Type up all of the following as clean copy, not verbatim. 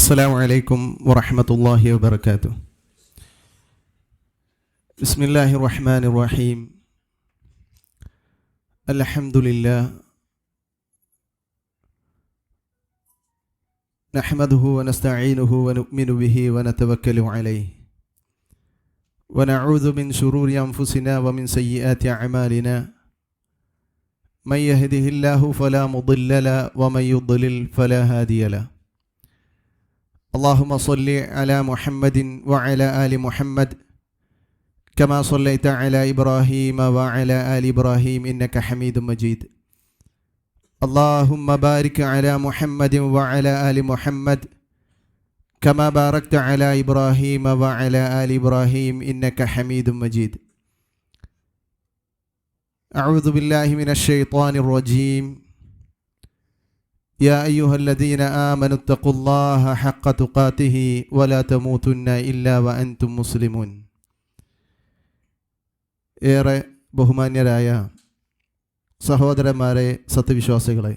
അസ്സലാമു അലൈക്കും വറഹ്മത്തുള്ളാഹി വബറകാതുഹു. ബിസ്മില്ലാഹിർ റഹ്മാനിർ റഹീം. അൽഹംദുലില്ലാഹ് നഹ്മദുഹു വനസ്തഈനുഹു വനുഅ്മിനു ബിഹി വനതവക്കലു അലൈഹി വനഊദു മിൻ ശുറൂരി അൻഫുസിനാ വമിൻ സയ്യിആതി അഅമാലിനാ മൻ യഹ്ദിഹില്ലാഹു ഫലാ മുضില്ല ലഹു വമൻ യുض്ലിൽ ഫലാ ഹാദിയ ലഹു. اللهم صل على محمد وعلى آل محمد كما صليت على إبراهيم وعلى آل إبراهيم إنك حميد مجيد. اللهم بارك على محمد وعلى آل محمد كما باركت على إبراهيم وعلى آل إبراهيم إنك حميد مجيد. أعوذ بالله من الشيطان الرجيم. يا أيها الذين آمنوا اتقوا الله حق تقاته ولا تموتن إلا وأنتم مسلمون. ഏറെ ബഹുമാന്യരായ സഹോദരന്മാരെ, സത്യവിശ്വാസികളെ,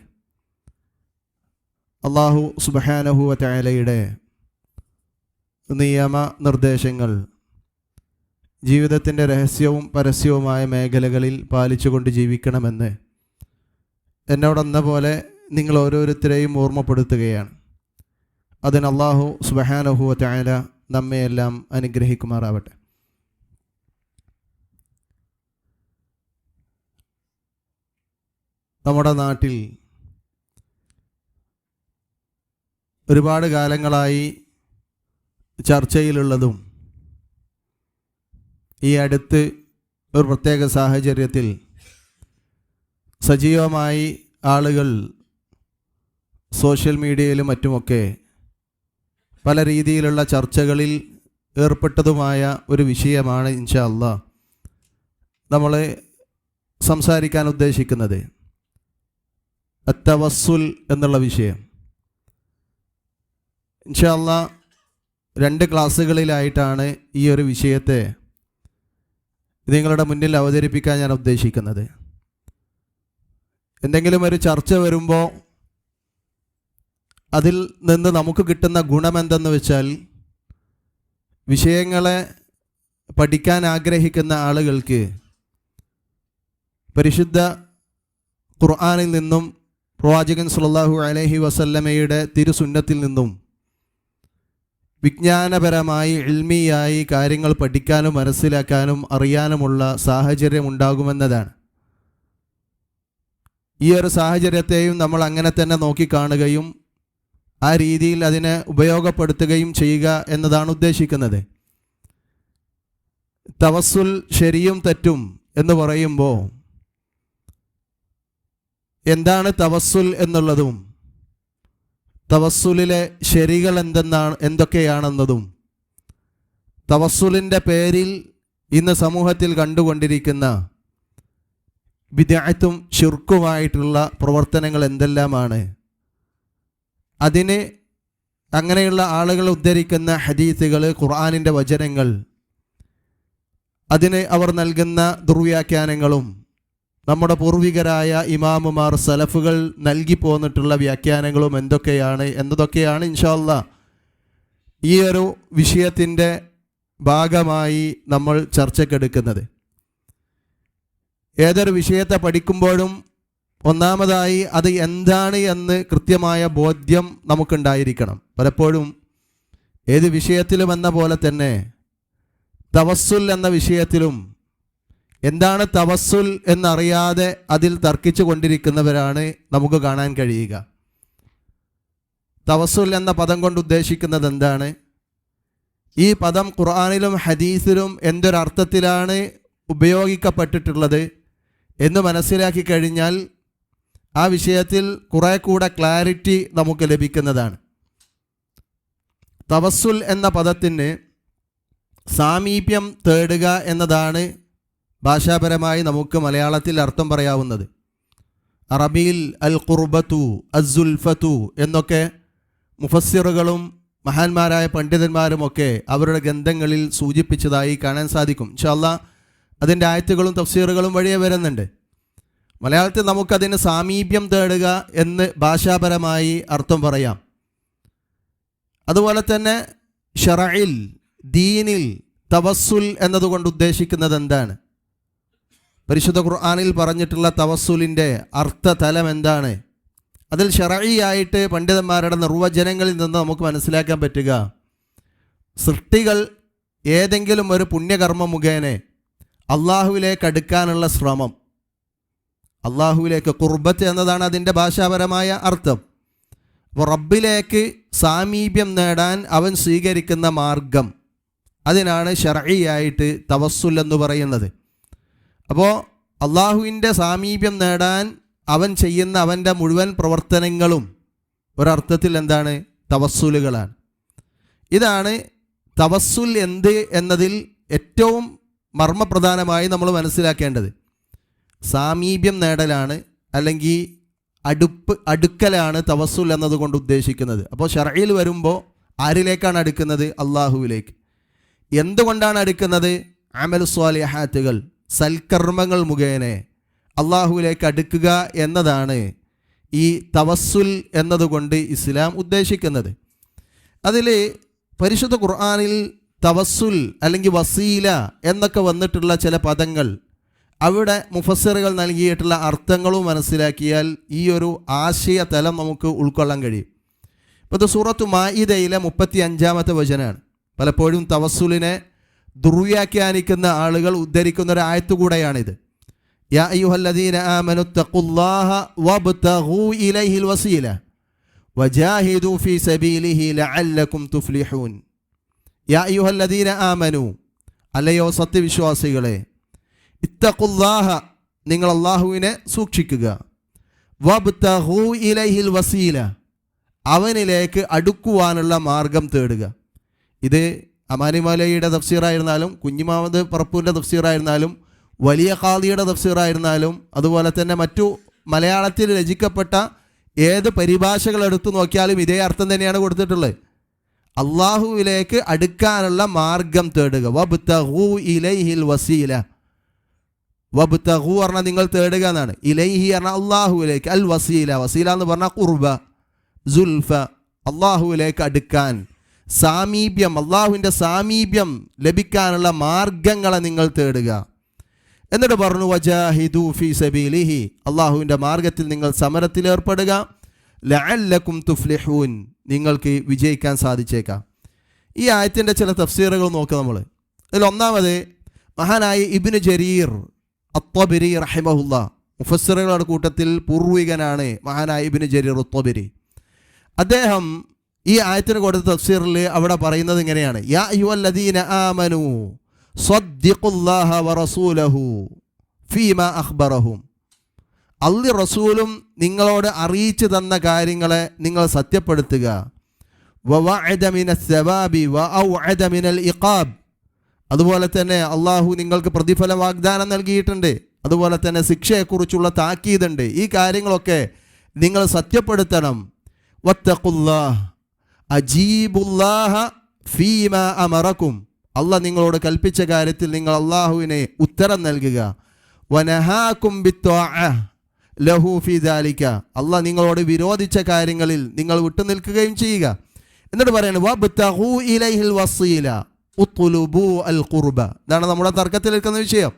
അല്ലാഹു സുബ്ഹാനഹു വ തആലയുടെ നിയമ നിർദ്ദേശങ്ങൾ ജീവിതത്തിൻ്റെ രഹസ്യവും പരസ്യവുമായ മേഖലകളിൽ പാലിച്ചുകൊണ്ട് ജീവിക്കണമെന്ന് എന്നോടെന്ന പോലെ നിങ്ങൾ ഓരോരുത്തരെയും ഓർമ്മപ്പെടുത്തുകയാണ്. അതിന് അല്ലാഹു സുബ്ഹാനഹു വ തആല നമ്മെയെല്ലാം അനുഗ്രഹിക്കുമാറാവട്ടെ. നമ്മുടെ നാട്ടിൽ ഒരുപാട് കാലങ്ങളായി ചർച്ചയിലുള്ളതും ഈ അടുത്ത് ഒരു പ്രത്യേക സാഹചര്യത്തിൽ സജീവമായി ആളുകൾ സോഷ്യൽ മീഡിയയിലും മറ്റുമൊക്കെ പല രീതിയിലുള്ള ചർച്ചകളിൽ ഏർപ്പെട്ടതുമായ ഒരു വിഷയമാണ് ഇൻഷാ അല്ലാഹ് നമ്മൾ സംസാരിക്കാൻ ഉദ്ദേശിക്കുന്നത്. അത്തവസ്സുൽ എന്നുള്ള വിഷയം ഇൻഷാ അല്ലാഹ് 2 ക്ലാസ്സുകളിലായിട്ടാണ് ഈ ഒരു വിഷയത്തെ നിങ്ങളുടെ മുന്നിൽ അവതരിപ്പിക്കാൻ ഞാൻ ഉദ്ദേശിക്കുന്നത്. എന്തെങ്കിലും ഒരു ചർച്ച വരുമ്പോൾ അതിൽ നിന്ന് നമുക്ക് കിട്ടുന്ന ഗുണമെന്തെന്ന് വെച്ചാൽ, വിഷയങ്ങളെ പഠിക്കാൻ ആഗ്രഹിക്കുന്ന ആളുകൾക്ക് പരിശുദ്ധ ഖുർആനിൽ നിന്നും പ്രവാചകൻ സ്വല്ലല്ലാഹു അലൈഹി വസല്ലമയുടെ തിരുസുന്നത്തിൽ നിന്നും വിജ്ഞാനപരമായി ഇൽമിയായി കാര്യങ്ങൾ പഠിക്കാനും മനസ്സിലാക്കാനും അറിയാനുമുള്ള സാഹചര്യം ഉണ്ടാകുമെന്നതാണ്. ഈ ഒരു സാഹചര്യത്തെയും നമ്മൾ അങ്ങനെ തന്നെ നോക്കിക്കാണുകയും ആ രീതിയിൽ അതിനെ ഉപയോഗപ്പെടുത്തുകയും ചെയ്യുക എന്നതാണ് ഉദ്ദേശിക്കുന്നത്. തവസ്സുൽ ശരിയും തെറ്റും എന്ന് പറയുമ്പോൾ എന്താണ് തവസ്സുൽ എന്നുള്ളതും തവസ്സുലിലെ ശരികൾ എന്തൊക്കെയാണെന്നതും തവസ്സുലിൻ്റെ പേരിൽ ഇന്ന് സമൂഹത്തിൽ കണ്ടുകൊണ്ടിരിക്കുന്ന ബിദ്അത്തും ശിർക്കുമായിട്ടുള്ള പ്രവർത്തനങ്ങൾ എന്തെല്ലാമാണ്, അതിന് അങ്ങനെയുള്ള ആളുകൾ ഉദ്ധരിക്കുന്ന ഹദീസുകൾ, ഖുർആനിൻ്റെ വചനങ്ങൾ, അതിന് അവർ നൽകുന്ന ദുർവ്യാഖ്യാനങ്ങളും നമ്മുടെ പൂർവികരായ ഇമാമുമാർ സലഫുകൾ നൽകി പോന്നിട്ടുള്ള വ്യാഖ്യാനങ്ങളും എന്തൊക്കെയാണ് എന്നതൊക്കെയാണ് ഇൻഷാ അല്ലാഹ് ഈ ഒരു വിഷയത്തിൻ്റെ ഭാഗമായി നമ്മൾ ചർച്ചയ്ക്കെടുക്കുന്നത്. ഏതൊരു വിഷയത്തെ പഠിക്കുമ്പോഴും ഒന്നാമതായി അത് എന്താണ് എന്ന് കൃത്യമായ ബോധ്യം നമുക്കുണ്ടായിരിക്കണം. പലപ്പോഴും ഏത് വിഷയത്തിലും എന്ന പോലെ തന്നെ തവസ്സുൽ എന്ന വിഷയത്തിലും എന്താണ് തവസ്സുൽ എന്നറിയാതെ അതിൽ തർക്കിച്ചു കൊണ്ടിരിക്കുന്നവരാണ് നമുക്ക് കാണാൻ കഴിയുക. തവസ്സുൽ എന്ന പദം കൊണ്ട് ഉദ്ദേശിക്കുന്നത് എന്താണ്? ഈ പദം ഖുർആനിലും ഹദീസിലും എന്തൊരർത്ഥത്തിലാണ് ഉപയോഗിക്കപ്പെട്ടിട്ടുള്ളത് എന്ന് മനസ്സിലാക്കി കഴിഞ്ഞാൽ ആ വിഷയത്തിൽ കുറെ കൂടെ ക്ലാരിറ്റി നമുക്ക് ലഭിക്കുന്നതാണ്. തവസ്സുൽ എന്ന പദത്തിന് സാമീപ്യം തേടുക എന്നതാണ് ഭാഷാപരമായി നമുക്ക് മലയാളത്തിൽ അർത്ഥം പറയാവുന്നത്. അറബിയിൽ അൽ ഖുർബത്തു അസ്സുൽഫത്തു എന്നൊക്കെ മുഫസ്സിറുകളും മഹാന്മാരായ പണ്ഡിതന്മാരുമൊക്കെ അവരുടെ ഗ്രന്ഥങ്ങളിൽ സൂചിപ്പിച്ചതായി കാണാൻ സാധിക്കും. ഇൻഷാ അല്ലാഹ് അതിൻ്റെ ആയത്തുകളും തഫ്സീറുകളും വഴിയേ വരുന്നുണ്ട്. മലയാളത്തിൽ നമുക്കതിന് സാമീപ്യം തേടുക എന്ന് ഭാഷാപരമായി അർത്ഥം പറയാം. അതുപോലെ തന്നെ ശറഇൽ, ദീനിൽ തവസ്സുൽ എന്നതുകൊണ്ട് ഉദ്ദേശിക്കുന്നത് എന്താണ്? പരിശുദ്ധ ഖുർആനിൽ പറഞ്ഞിട്ടുള്ള തവസ്സുലിൻ്റെ അർത്ഥതലം എന്താണ്? അതിൽ ശറഈയായിട്ട് പണ്ഡിതന്മാരുടെ നിർവചനങ്ങളിൽ നിന്ന് നമുക്ക് മനസ്സിലാക്കാൻ പറ്റുക, സൃഷ്ടികൾ ഏതെങ്കിലും ഒരു പുണ്യകർമ്മം മുഖേന അള്ളാഹുവിലേക്ക് അടുക്കാനുള്ള ശ്രമം, അള്ളാഹുവിലേക്ക് ഖുർബത്ത് എന്നതാണ് അതിൻ്റെ ഭാഷാപരമായ അർത്ഥം. അപ്പോൾ റബ്ബിലേക്ക് സാമീപ്യം നേടാൻ അവൻ സ്വീകരിക്കുന്ന മാർഗം, അതിനാണ് ശർഈയായിട്ട് തവസ്സുൽ എന്ന് പറയുന്നത്. അപ്പോൾ അള്ളാഹുവിൻ്റെ സാമീപ്യം നേടാൻ അവൻ ചെയ്യുന്ന അവൻ്റെ മുഴുവൻ പ്രവർത്തനങ്ങളും ഒരർത്ഥത്തിൽ എന്താണ്? തവസ്സുലുകളാണ്. ഇതാണ് തവസ്സുൽ എന്ത് എന്നതിൽ ഏറ്റവും മർമ്മപ്രധാനമായി നമ്മൾ മനസ്സിലാക്കേണ്ടത്. സാമീപ്യം നേടലാണ്, അല്ലെങ്കിൽ അടുക്കലാണ് തവസ്സുൽ എന്നതുകൊണ്ട് ഉദ്ദേശിക്കുന്നത്. അപ്പോൾ ശർഈൽ വരുമ്പോൾ ആരിലേക്കാണ് അടുക്കുന്നത്? അള്ളാഹുവിലേക്ക്. എന്തുകൊണ്ടാണ് അടുക്കുന്നത്? അമൽ സ്വാലിഹാത്തുകൾ, സൽക്കർമ്മങ്ങൾ മുഖേന അള്ളാഹുവിലേക്ക് അടുക്കുക എന്നതാണ് ഈ തവസ്സുൽ എന്നതുകൊണ്ട് ഇസ്ലാം ഉദ്ദേശിക്കുന്നത്. അതിൽ പരിശുദ്ധ ഖുർആനിൽ തവസ്സുൽ അല്ലെങ്കിൽ വസീല എന്നൊക്കെ വന്നിട്ടുള്ള ചില പദങ്ങൾ, അവിടെ മുഫസ്സിറുകൾ നൽകിയിട്ടുള്ള അർത്ഥങ്ങളും മനസ്സിലാക്കിയാൽ ഈ ഒരു ആശയതലം നമുക്ക് ഉൾക്കൊള്ളാൻ കഴിയും. ഇപ്പോൾ ഇത് സൂറത്തു മാഇദയിലെ 35-ാമത്തെ വചനമാണ്. പലപ്പോഴും തവസ്സുലിനെ ദുർവ്യാഖ്യാനിക്കുന്ന ആളുകൾ ഉദ്ധരിക്കുന്ന ഒരു ആയത്തുകൂടെയാണിത്. യാ അയ്യുഹല്ലദീന ആമനു തഖുല്ലാഹ വബ്തഗൂ ഇലൈഹിൽ വസീല വജാഹിദു ഫീ സബീലിഹി ലഅല്ലകും തുഫ്ലിഹൂൻ. യാ അയ്യുഹല്ലദീന ആമനു, അല്ലയോ സത്യവിശ്വാസികളെ, ഇത്തഖുല്ലാഹ, നിങ്ങൾ അള്ളാഹുവിനെ സൂക്ഷിക്കുക, വബ്തഗൂ ഇലൈഹിൽ വസീല, അവനിലേക്ക് അടുക്കുവാനുള്ള മാർഗം തേടുക. ഇത് അമാനിമലയുടെ തഫ്സീറായിരുന്നാലും, കുഞ്ഞിമാമദ് പറപ്പൂരിൻ്റെ തഫ്സീറായിരുന്നാലും, വലിയ ഖാദിയുടെ തഫ്സീറായിരുന്നാലും, അതുപോലെ തന്നെ മറ്റു മലയാളത്തിൽ രചിക്കപ്പെട്ട ഏത് പരിഭാഷകൾ എടുത്തു നോക്കിയാലും ഇതേ അർത്ഥം തന്നെയാണ് കൊടുത്തിട്ടുള്ളത്. അള്ളാഹുവിലേക്ക് അടുക്കാനുള്ള മാർഗം തേടുക. വബ്തഗൂ ഇലൈഹിൽ വസീല. വബ്തഗൂ പറഞ്ഞാൽ നിങ്ങൾ തേടുക എന്നാണ്. ഇലൈഹി പറഞ്ഞാൽ അള്ളാഹുവിലേക്ക്. അൽ വസീല, വസീല എന്ന് പറഞ്ഞാൽ ഖുർബ, സുൽഫ, അള്ളാഹുവിലേക്ക് അടുക്കാൻ, സാമീപ്യം, അള്ളാഹുവിൻ്റെ സാമീപ്യം ലഭിക്കാനുള്ള മാർഗങ്ങളെ നിങ്ങൾ തേടുക. എന്നിട്ട് പറഞ്ഞു വജാഹിദു ഫീ സബീലിഹി, അള്ളാഹുവിൻ്റെ മാർഗത്തിൽ നിങ്ങൾ സമരത്തിലേർപ്പെടുക. ലഅല്ലകും തുഫ്ലിഹൂൻ, നിങ്ങൾക്ക് വിജയിക്കാൻ സാധിച്ചേക്കാം. ഈ ആയത്തിൻ്റെ ചില തഫ്സീറുകൾ നോക്കുക നമ്മൾ. അതിൽ ഒന്നാമത് മഹാനായ ഇബ്നു ജരീർ അത്വബരി റഹിമഹുല്ലാ, മുഫസ്സിറുകളുടെ കൂട്ടത്തിൽ പൂർവികനാണ് മഹാനായ ഇബ്നു ജരീർ അത്വബരി. അദ്ദേഹം ഈ ആയത്തിന് കൊടുത്ത തഫ്സീറിൽ അവിടെ പറയുന്നത് ഇങ്ങനെയാണ്: യാ അയ്യുഹല്ലദീന ആമനു സ്വദ്ദിഖുല്ലാഹ വറസൂലഹു ഫീമാ അഖ്ബറഹും. അള്ളി റസൂലും നിങ്ങളോട് അറിയിച്ചു തന്ന കാര്യങ്ങളെ നിങ്ങൾ സത്യപ്പെടുത്തുക. വവഅദ മിനസ് സവാബി വഔഅദ മിനൽ ഇഖാബ്, അതുപോലെ തന്നെ അള്ളാഹു നിങ്ങൾക്ക് പ്രതിഫല വാഗ്ദാനം നൽകിയിട്ടുണ്ട്, അതുപോലെ തന്നെ ശിക്ഷയെക്കുറിച്ചുള്ള താക്കീതുണ്ട്. ഈ കാര്യങ്ങളൊക്കെ നിങ്ങൾ സത്യപ്പെടുത്തണം. വത്തഖുല്ലാഹ് അജീബുല്ലാഹ ഫീമാ അമറക്കും, അള്ളാഹ് നിങ്ങളോട് കൽപ്പിച്ച കാര്യത്തിൽ നിങ്ങൾ അള്ളാഹുവിനെ ഉത്തരം നൽകുക. വനഹാക്കും ബിത്വാഅ ലഹു ഫീ ദാലിക, അള്ളാഹ് നിങ്ങളോട് വിരോധിച്ച കാര്യങ്ങളിൽ നിങ്ങൾ വിട്ടുനിൽക്കുകയും ചെയ്യുക. എന്നിട്ട് പറയുന്നത് വബ്തഗൂ ഇലൈഹിൽ വസീല ഉത്ലുബു അൽ ഖുർബ. ഇതാണ് നമ്മുടെ തർക്കത്തിൽ നിൽക്കുന്ന വിഷയം.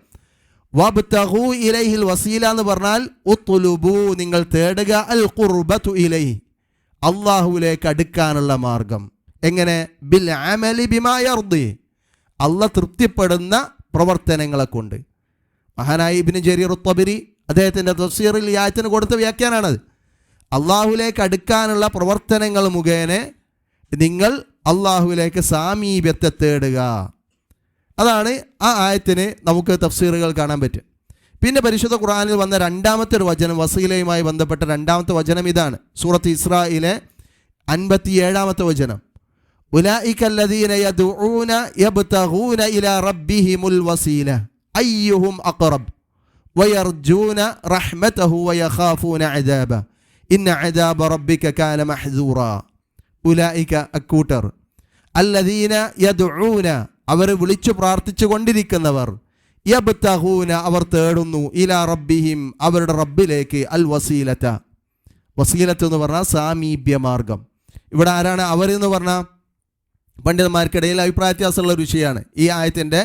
വബ്തഗൂ ഇലൈഹിൽ വസീല എന്ന് പറഞ്ഞാൽ ഉത്ലുബു, നിങ്ങൾ തേടുക, അൽ ഖുർബതു ഇലൈഹി, അള്ളാഹുവിലേക്ക് അടുക്കാനുള്ള മാർഗം. എങ്ങനെ? ബിൽ അമലി ബിമാ യർദി, അള്ളാഹ് തൃപ്തിപ്പെടുന്ന പ്രവർത്തനങ്ങളെ കൊണ്ട്. മഹാനായ ഇബ്നു ജരീർ അത്വബരി അദ്ദേഹത്തിൻ്റെ തഫ്സീറിൽ ഈ ആയത്തിന് കൊടുത്ത വ്യാഖ്യാനാണത്. അള്ളാഹുവിലേക്ക് അടുക്കാനുള്ള പ്രവർത്തനങ്ങൾ മുഖേന നിങ്ങൾ അള്ളാഹുവിലേക്ക് സാമീപ്യത്തെ തേടുക. അതാണ് ആ ആയത്തിന് നമുക്ക് തഫ്സീറുകൾ കാണാൻ പറ്റും. പിന്നെ പരിശുദ്ധ ഖുർആനിൽ വന്ന രണ്ടാമത്തെ ഒരു വചനം, വസീലയുമായി ബന്ധപ്പെട്ട രണ്ടാമത്തെ വചനം ഇതാണ്. സൂറത്ത് ഇസ്രായിലെ 57-ാമത്തെ വചനം: ഉലൈക അല്ലദീന യദ്ഊന യബ്തഗൂന ഇലാ റബ്ബിഹിമുൽ വസീല അയ്യുഹും അഖറബ് വയർജൂന റഹ്മതഹു വയഖാഫൂന അദാബ ഇന്ന അദാബ റബ്ബിക കാന മഹ്സൂറ. ഉലൈക അക്കൂട്ടർ, അല്ലദീന യദ്ഊന അവർ വിളിച്ചു പ്രാർത്ഥിച്ചു കൊണ്ടിരിക്കുന്നവർ, യബ്തഗൂന അവർ തേടുന്നു, ഇലാ റബ്ബിഹിം അവരുടെ റബ്ബിലേക്ക്, അൽ വസീലത, വസീലത്ത് എന്ന് പറഞ്ഞാൽ സാമീപ്യ മാർഗം. ഇവിടെ ആരാണ് അവർ എന്ന് പറഞ്ഞാൽ? പണ്ഡിതന്മാർക്കിടയിൽ അഭിപ്രായ വ്യത്യാസമുള്ള ഒരു വിഷയമാണ് ഈ ആയത്തിൻ്റെ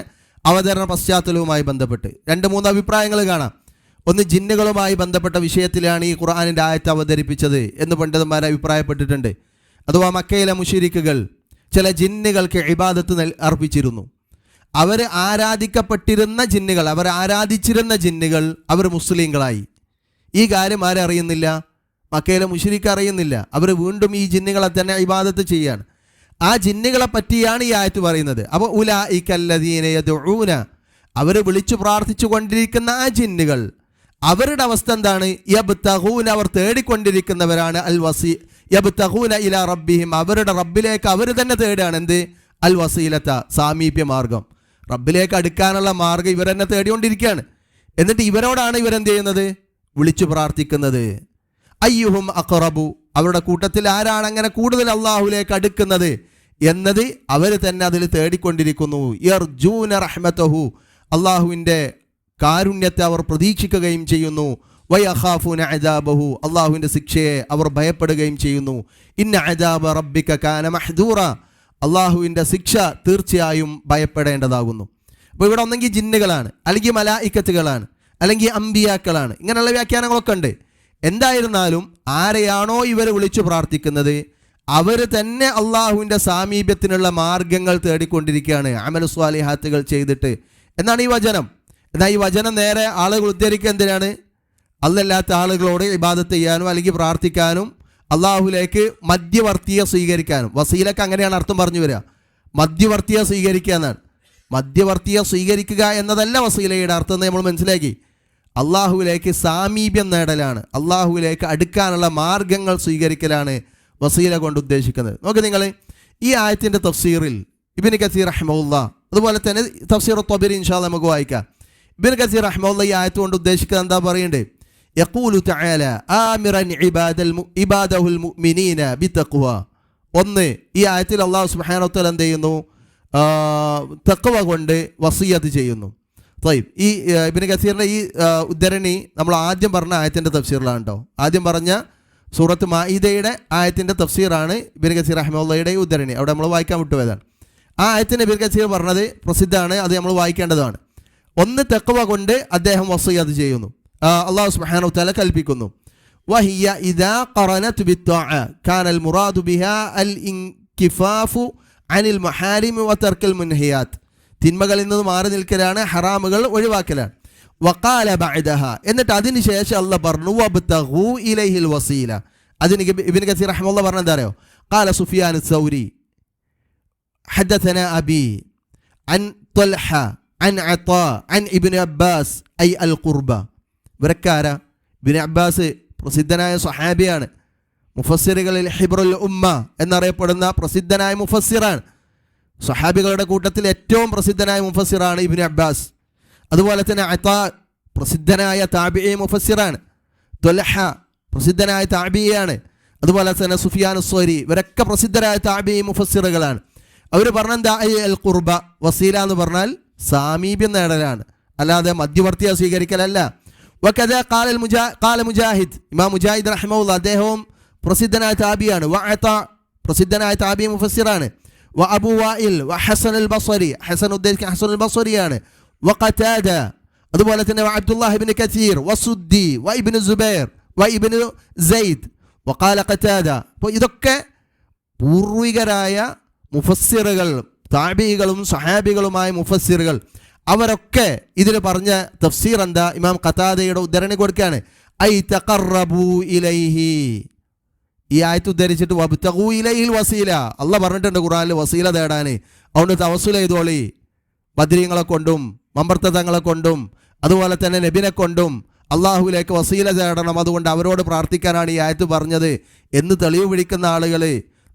അവതരണ പശ്ചാത്തലവുമായി ബന്ധപ്പെട്ട്. 2-3 അഭിപ്രായങ്ങൾ കാണാം. ഒന്ന്, ജിന്നുകളുമായി ബന്ധപ്പെട്ട വിഷയത്തിലാണ് ഈ ഖുർആനിൻ്റെ ആയത്ത് അവതരിപ്പിച്ചത് എന്ന് പണ്ഡിതന്മാർ അഭിപ്രായപ്പെട്ടിട്ടുണ്ട്. അഥവാ മക്കയിലെ മുശ്രിക്കുകൾ ചില ജിന്നുകൾക്ക് ഇബാദത്ത് അർപ്പിച്ചിരുന്നു. അവർ ആരാധിക്കപ്പെട്ടിരുന്ന ജിന്നുകൾ, അവർ ആരാധിച്ചിരുന്ന ജിന്നുകൾ അവർ മുസ്ലിങ്ങളായി. ഈ കാര്യം ആരറിയുന്നില്ല? മക്കയിലെ മുശ്രിക്ക് അറിയുന്നില്ല. അവർ വീണ്ടും ഈ ജിന്നുകളെ തന്നെ ഇബാദത്ത് ചെയ്യാണ്. ആ ജിന്നുകളെ പറ്റിയാണ് ഈ ആയത്ത് പറയുന്നത്. അപ്പോൾ ഉലൈകല്ലദീന യദ്ഊന, അവർ വിളിച്ചു പ്രാർത്ഥിച്ചു കൊണ്ടിരിക്കുന്ന ആ ജിന്നുകൾ, അവരുടെ അവസ്ഥ എന്താണ്? യബ്തഗൂന, അവർ തേടിക്കൊണ്ടിരിക്കുന്നവരാണ്. യബ്തഗൂന ഇലാ റബ്ബിഹിം, അവരുടെ റബ്ബിലേക്ക് അവർ തന്നെ തേടുകയാണ്. എന്ത്? അൽ വസീലത്ത, സാമീപ്യ മാർഗം. റബ്ബിലേക്ക് അടുക്കാനുള്ള മാർഗം ഇവർ തന്നെ തേടിക്കൊണ്ടിരിക്കുകയാണ്. എന്നിട്ട് ഇവരോടാണ് ഇവരെന്ത് ചെയ്യുന്നത്? വിളിച്ചു പ്രാർത്ഥിക്കുന്നത്. അയ്യുഹും അഖറബു, അവരുടെ കൂട്ടത്തിൽ ആരാണ് അങ്ങനെ കൂടുതൽ അള്ളാഹുലേക്ക് അടുക്കുന്നത് എന്നത് അവർ തന്നെ അതിൽ തേടിക്കൊണ്ടിരിക്കുന്നു. യർജൂന റഹ്മതഹു, അള്ളാഹുവിൻ്റെ കാരുണ്യത്തെ അവർ പ്രതീക്ഷിക്കുകയും ചെയ്യുന്നു. വയഖാഫൂന അദാബഹു, അള്ളാഹുവിൻ്റെ ശിക്ഷയെ അവർ ഭയപ്പെടുകയും ചെയ്യുന്നു. ഇന്ന അദാബ റബ്ബിക കാന മഹ്ദൂറ, അള്ളാഹുവിൻ്റെ ശിക്ഷ തീർച്ചയായും ഭയപ്പെടേണ്ടതാകുന്നു. അപ്പോൾ ഇവിടെ ഒന്നെങ്കിൽ ജിന്നുകളാണ്, അല്ലെങ്കിൽ മലായിക്കത്തുകളാണ്, അല്ലെങ്കിൽ അമ്പിയാക്കളാണ്. ഇങ്ങനെയുള്ള വ്യാഖ്യാനങ്ങളൊക്കെ ഉണ്ട്. എന്തായിരുന്നാലും ആരെയാണോ ഇവർ വിളിച്ചു പ്രാർത്ഥിക്കുന്നത് അവർ തന്നെ അള്ളാഹുവിൻ്റെ സാമീപ്യത്തിനുള്ള മാർഗങ്ങൾ തേടിക്കൊണ്ടിരിക്കുകയാണ്, അമലു സ്വാലിഹാത്തുകൾ ചെയ്തിട്ട് എന്നാണ് ഈ വചനം. എന്നാൽ ഈ വചനം നേരെ ആളുകൾ ഉദ്ധരിക്കുക എന്തിനാണ്? അല്ലാത്ത ആളുകളോട് ഇബാദത്ത് ചെയ്യാനും അല്ലെങ്കിൽ പ്രാർത്ഥിക്കാനും അള്ളാഹുലേക്ക് മധ്യവർത്തിയെ സ്വീകരിക്കാനും. വസീലക്ക് അങ്ങനെയാണ് അർത്ഥം പറഞ്ഞു വരിക, മധ്യവർത്തിയെ സ്വീകരിക്കുക എന്നാണ്. മധ്യവർത്തിയെ സ്വീകരിക്കുക എന്നതല്ല വസീലയുടെ അർത്ഥം എന്ന് നമ്മൾ മനസ്സിലാക്കി. അള്ളാഹുവിലേക്ക് സാമീപ്യം നേടലാണ്, അള്ളാഹുവിലേക്ക് അടുക്കാനുള്ള മാർഗങ്ങൾ സ്വീകരിക്കലാണ് വസീല കൊണ്ട് ഉദ്ദേശിക്കുന്നത്. നോക്ക് നിങ്ങൾ, ഈ ആയത്തിൻ്റെ തഫ്സീറിൽ ഇബ്നു കസീർ റഹിമഹുല്ലാഹ്, അതുപോലെ തന്നെ തഫ്സീർ ത്വബരി ഇൻഷാ അല്ലാഹ് നമുക്ക് വായിക്കാം. ഇബ്നു കസീർ റഹിമഹുല്ലാഹ് ഈ ആയത്ത് കൊണ്ട് ഉദ്ദേശിക്കുന്നത് എന്താ പറയുന്നത്? യഖൂലു തആല ആമിറൻ ഇബാദഹുൽ മുഅ്മിനീന ബിത്തഖ്വ. ഒന്ന്, ഈ ആയത്തിൽ അല്ലാഹു സുബ്ഹാനഹു വ തആല എന്ത് ചെയ്യുന്നു? തഖ്വ കൊണ്ട് വസിയത്ത് ചെയ്യുന്നു. ഈ ഇബ്നു കസീറിൻ്റെ ഈ ഉദ്ധരണി നമ്മൾ ആദ്യം പറഞ്ഞ ആയത്തിൻ്റെ തഫ്സീറിലാണ് കേട്ടോ. ആദ്യം പറഞ്ഞ സൂറത്ത് മാഇദയുടെ ആയത്തിൻ്റെ തഫ്സീറാണ് ഇബ്നു കസീർ റഹിമഹുല്ലാഹയുടെ ഈ ഉദ്ധരണി. അവിടെ നമ്മൾ വായിക്കാൻ വിട്ടുപോയതാണ്. ആ ആയത്തിന് ഇബ്നു കസീർ പറഞ്ഞത് പ്രസിദ്ധമാണ്, അത് നമ്മൾ വായിക്കേണ്ടതാണ്. ഒന്ന്, തഖ്വ കൊണ്ട് അദ്ദേഹം വസിയത്ത് ചെയ്യുന്നു, അല്ലാഹു സുബ്ഹാനഹു വ തആല കൽപ്പിക്കുന്നു. വഹിയ ഇദാ ഖറനത് ബിത്ത്വഅ കാനൽ മുറാദു ബിഹാ അൽ ഇൻകിഫാഫു അനിൽ മഹാരിമി വ തർക്കൽ മുൻഹിയാത്ത്, തിന്മകളിൽ നിന്ന് മാറി നിൽക്കലാണ്, ഹറാമുകൾ ഒഴിവാക്കലാണ്. വഖാല ബഅദഹ, എന്നിട്ട് അതിന് ശേഷം അല്ലാഹ് പറഞ്ഞു വബ്തഗൂ ഇലൈഹിൽ വസീല. അതിന് ഇബ്നു കസീർ റഹിമഹുല്ലാഹ് പറഞ്ഞ എന്താ അറിയോ? ഖാല സുഫിയാൻ അസ്-സൗരി ഹദഥന അബി അൻ ത്വൽഹ അൻ അതാ അൻ ഇബ്നു അബ്ബാസ് ഐ അൽ ഖുർബ. ഇവരക്കാര? ഇബ്നു അബ്ബാസ് പ്രസിദ്ധനായ സ്വഹാബിയാണ്, മുഫസ്സിറുകളിൽ ഹിബ്റുൽ ഉമ്മ എന്നറിയപ്പെടുന്ന പ്രസിദ്ധനായ മുഫസ്സിറാണ്. സ്വഹാബികളുടെ കൂട്ടത്തിൽ ഏറ്റവും പ്രസിദ്ധനായ മുഫസ്സിറാണ് ഇബ്നു അബ്ബാസ്. അതുപോലെ തന്നെ അതാ പ്രസിദ്ധനായ താബിഈ മുഫസ്സിറാണ്. ത്വൽഹ പ്രസിദ്ധനായ താബിഈയാണ്. അതുപോലെ തന്നെ സുഫിയാൻ അസ്-സൗരി, ഇവരൊക്കെ പ്രസിദ്ധരായ താബിഈ മുഫസ്സിറുകളാണ്. അവർ പറഞ്ഞെന്താ? അൽ ഖുർബ, വസീല എന്ന് പറഞ്ഞാൽ സാമീപ്യം നേടലാണ്, അല്ലാതെ മധ്യവർത്തിയെ സ്വീകരിക്കലല്ല. വകദാ ഖാല മുജാഹിദ്, ഇമാം മുജാഹിദ് റഹിമഹുല്ലാഹ് അദ്ദേഹവും പ്രസിദ്ധനായ താബിയാണ്. വഅതാ പ്രസിദ്ധനായ താബിഈ മുഫസ്സിറാണ്. വ അബൂ വാഇൽ വ ഹസൻ അൽ ബസ്രി, ഹസൻ ഉദ്ദേശിക്കുന്ന ഹസൻ അൽ ബസ്രിയാണ്. വ ഖതാദ, അതുപോലെ തന്നെ വ അബ്ദുല്ലാഹ് ഇബ്നു കസീർ വ സുദ്ദി വ ഇബ്നു സുബൈർ വ ഇബ്നു സൈദ് വഖാല ഖതാദ. അപ്പോൾ ഇതൊക്കെ പൂർവികരായ മുഫസ്സിറുകൾ, താബിഈകളും സ്വഹാബികളുമായ മുഫസ്സിറുകൾ, അവരൊക്കെ ഇതിൽ പറഞ്ഞ തഫ്സീർ എന്താ? ഇമാം ഖതാദയുടെ ഉദ്ധരണി കൊടുക്കുകയാണ്. ഐ തഖറബു ഇലൈഹി, ഈ ആയത്ത് ഉദ്ധരിച്ചിട്ട് വബ്തഗൂ ഇലൈഹിൽ വസീല, അള്ളാഹ് പറഞ്ഞിട്ടുണ്ട് ഖുർആനിൽ വസീല തേടാൻ. അതുകൊണ്ട് തവസ്സുൽ ചെയ്തോളി, ബദ്രീങ്ങളെ കൊണ്ടും മമ്പർത്തങ്ങളെ കൊണ്ടും അതുപോലെ തന്നെ നബിനെ കൊണ്ടും അള്ളാഹുവിലേക്ക് വസീല തേടണം, അതുകൊണ്ട് അവരോട് പ്രാർത്ഥിക്കാനാണ് ഈ ആയത്ത് പറഞ്ഞത് എന്ന് തെളിവ് പിടിക്കുന്ന ആളുകൾ,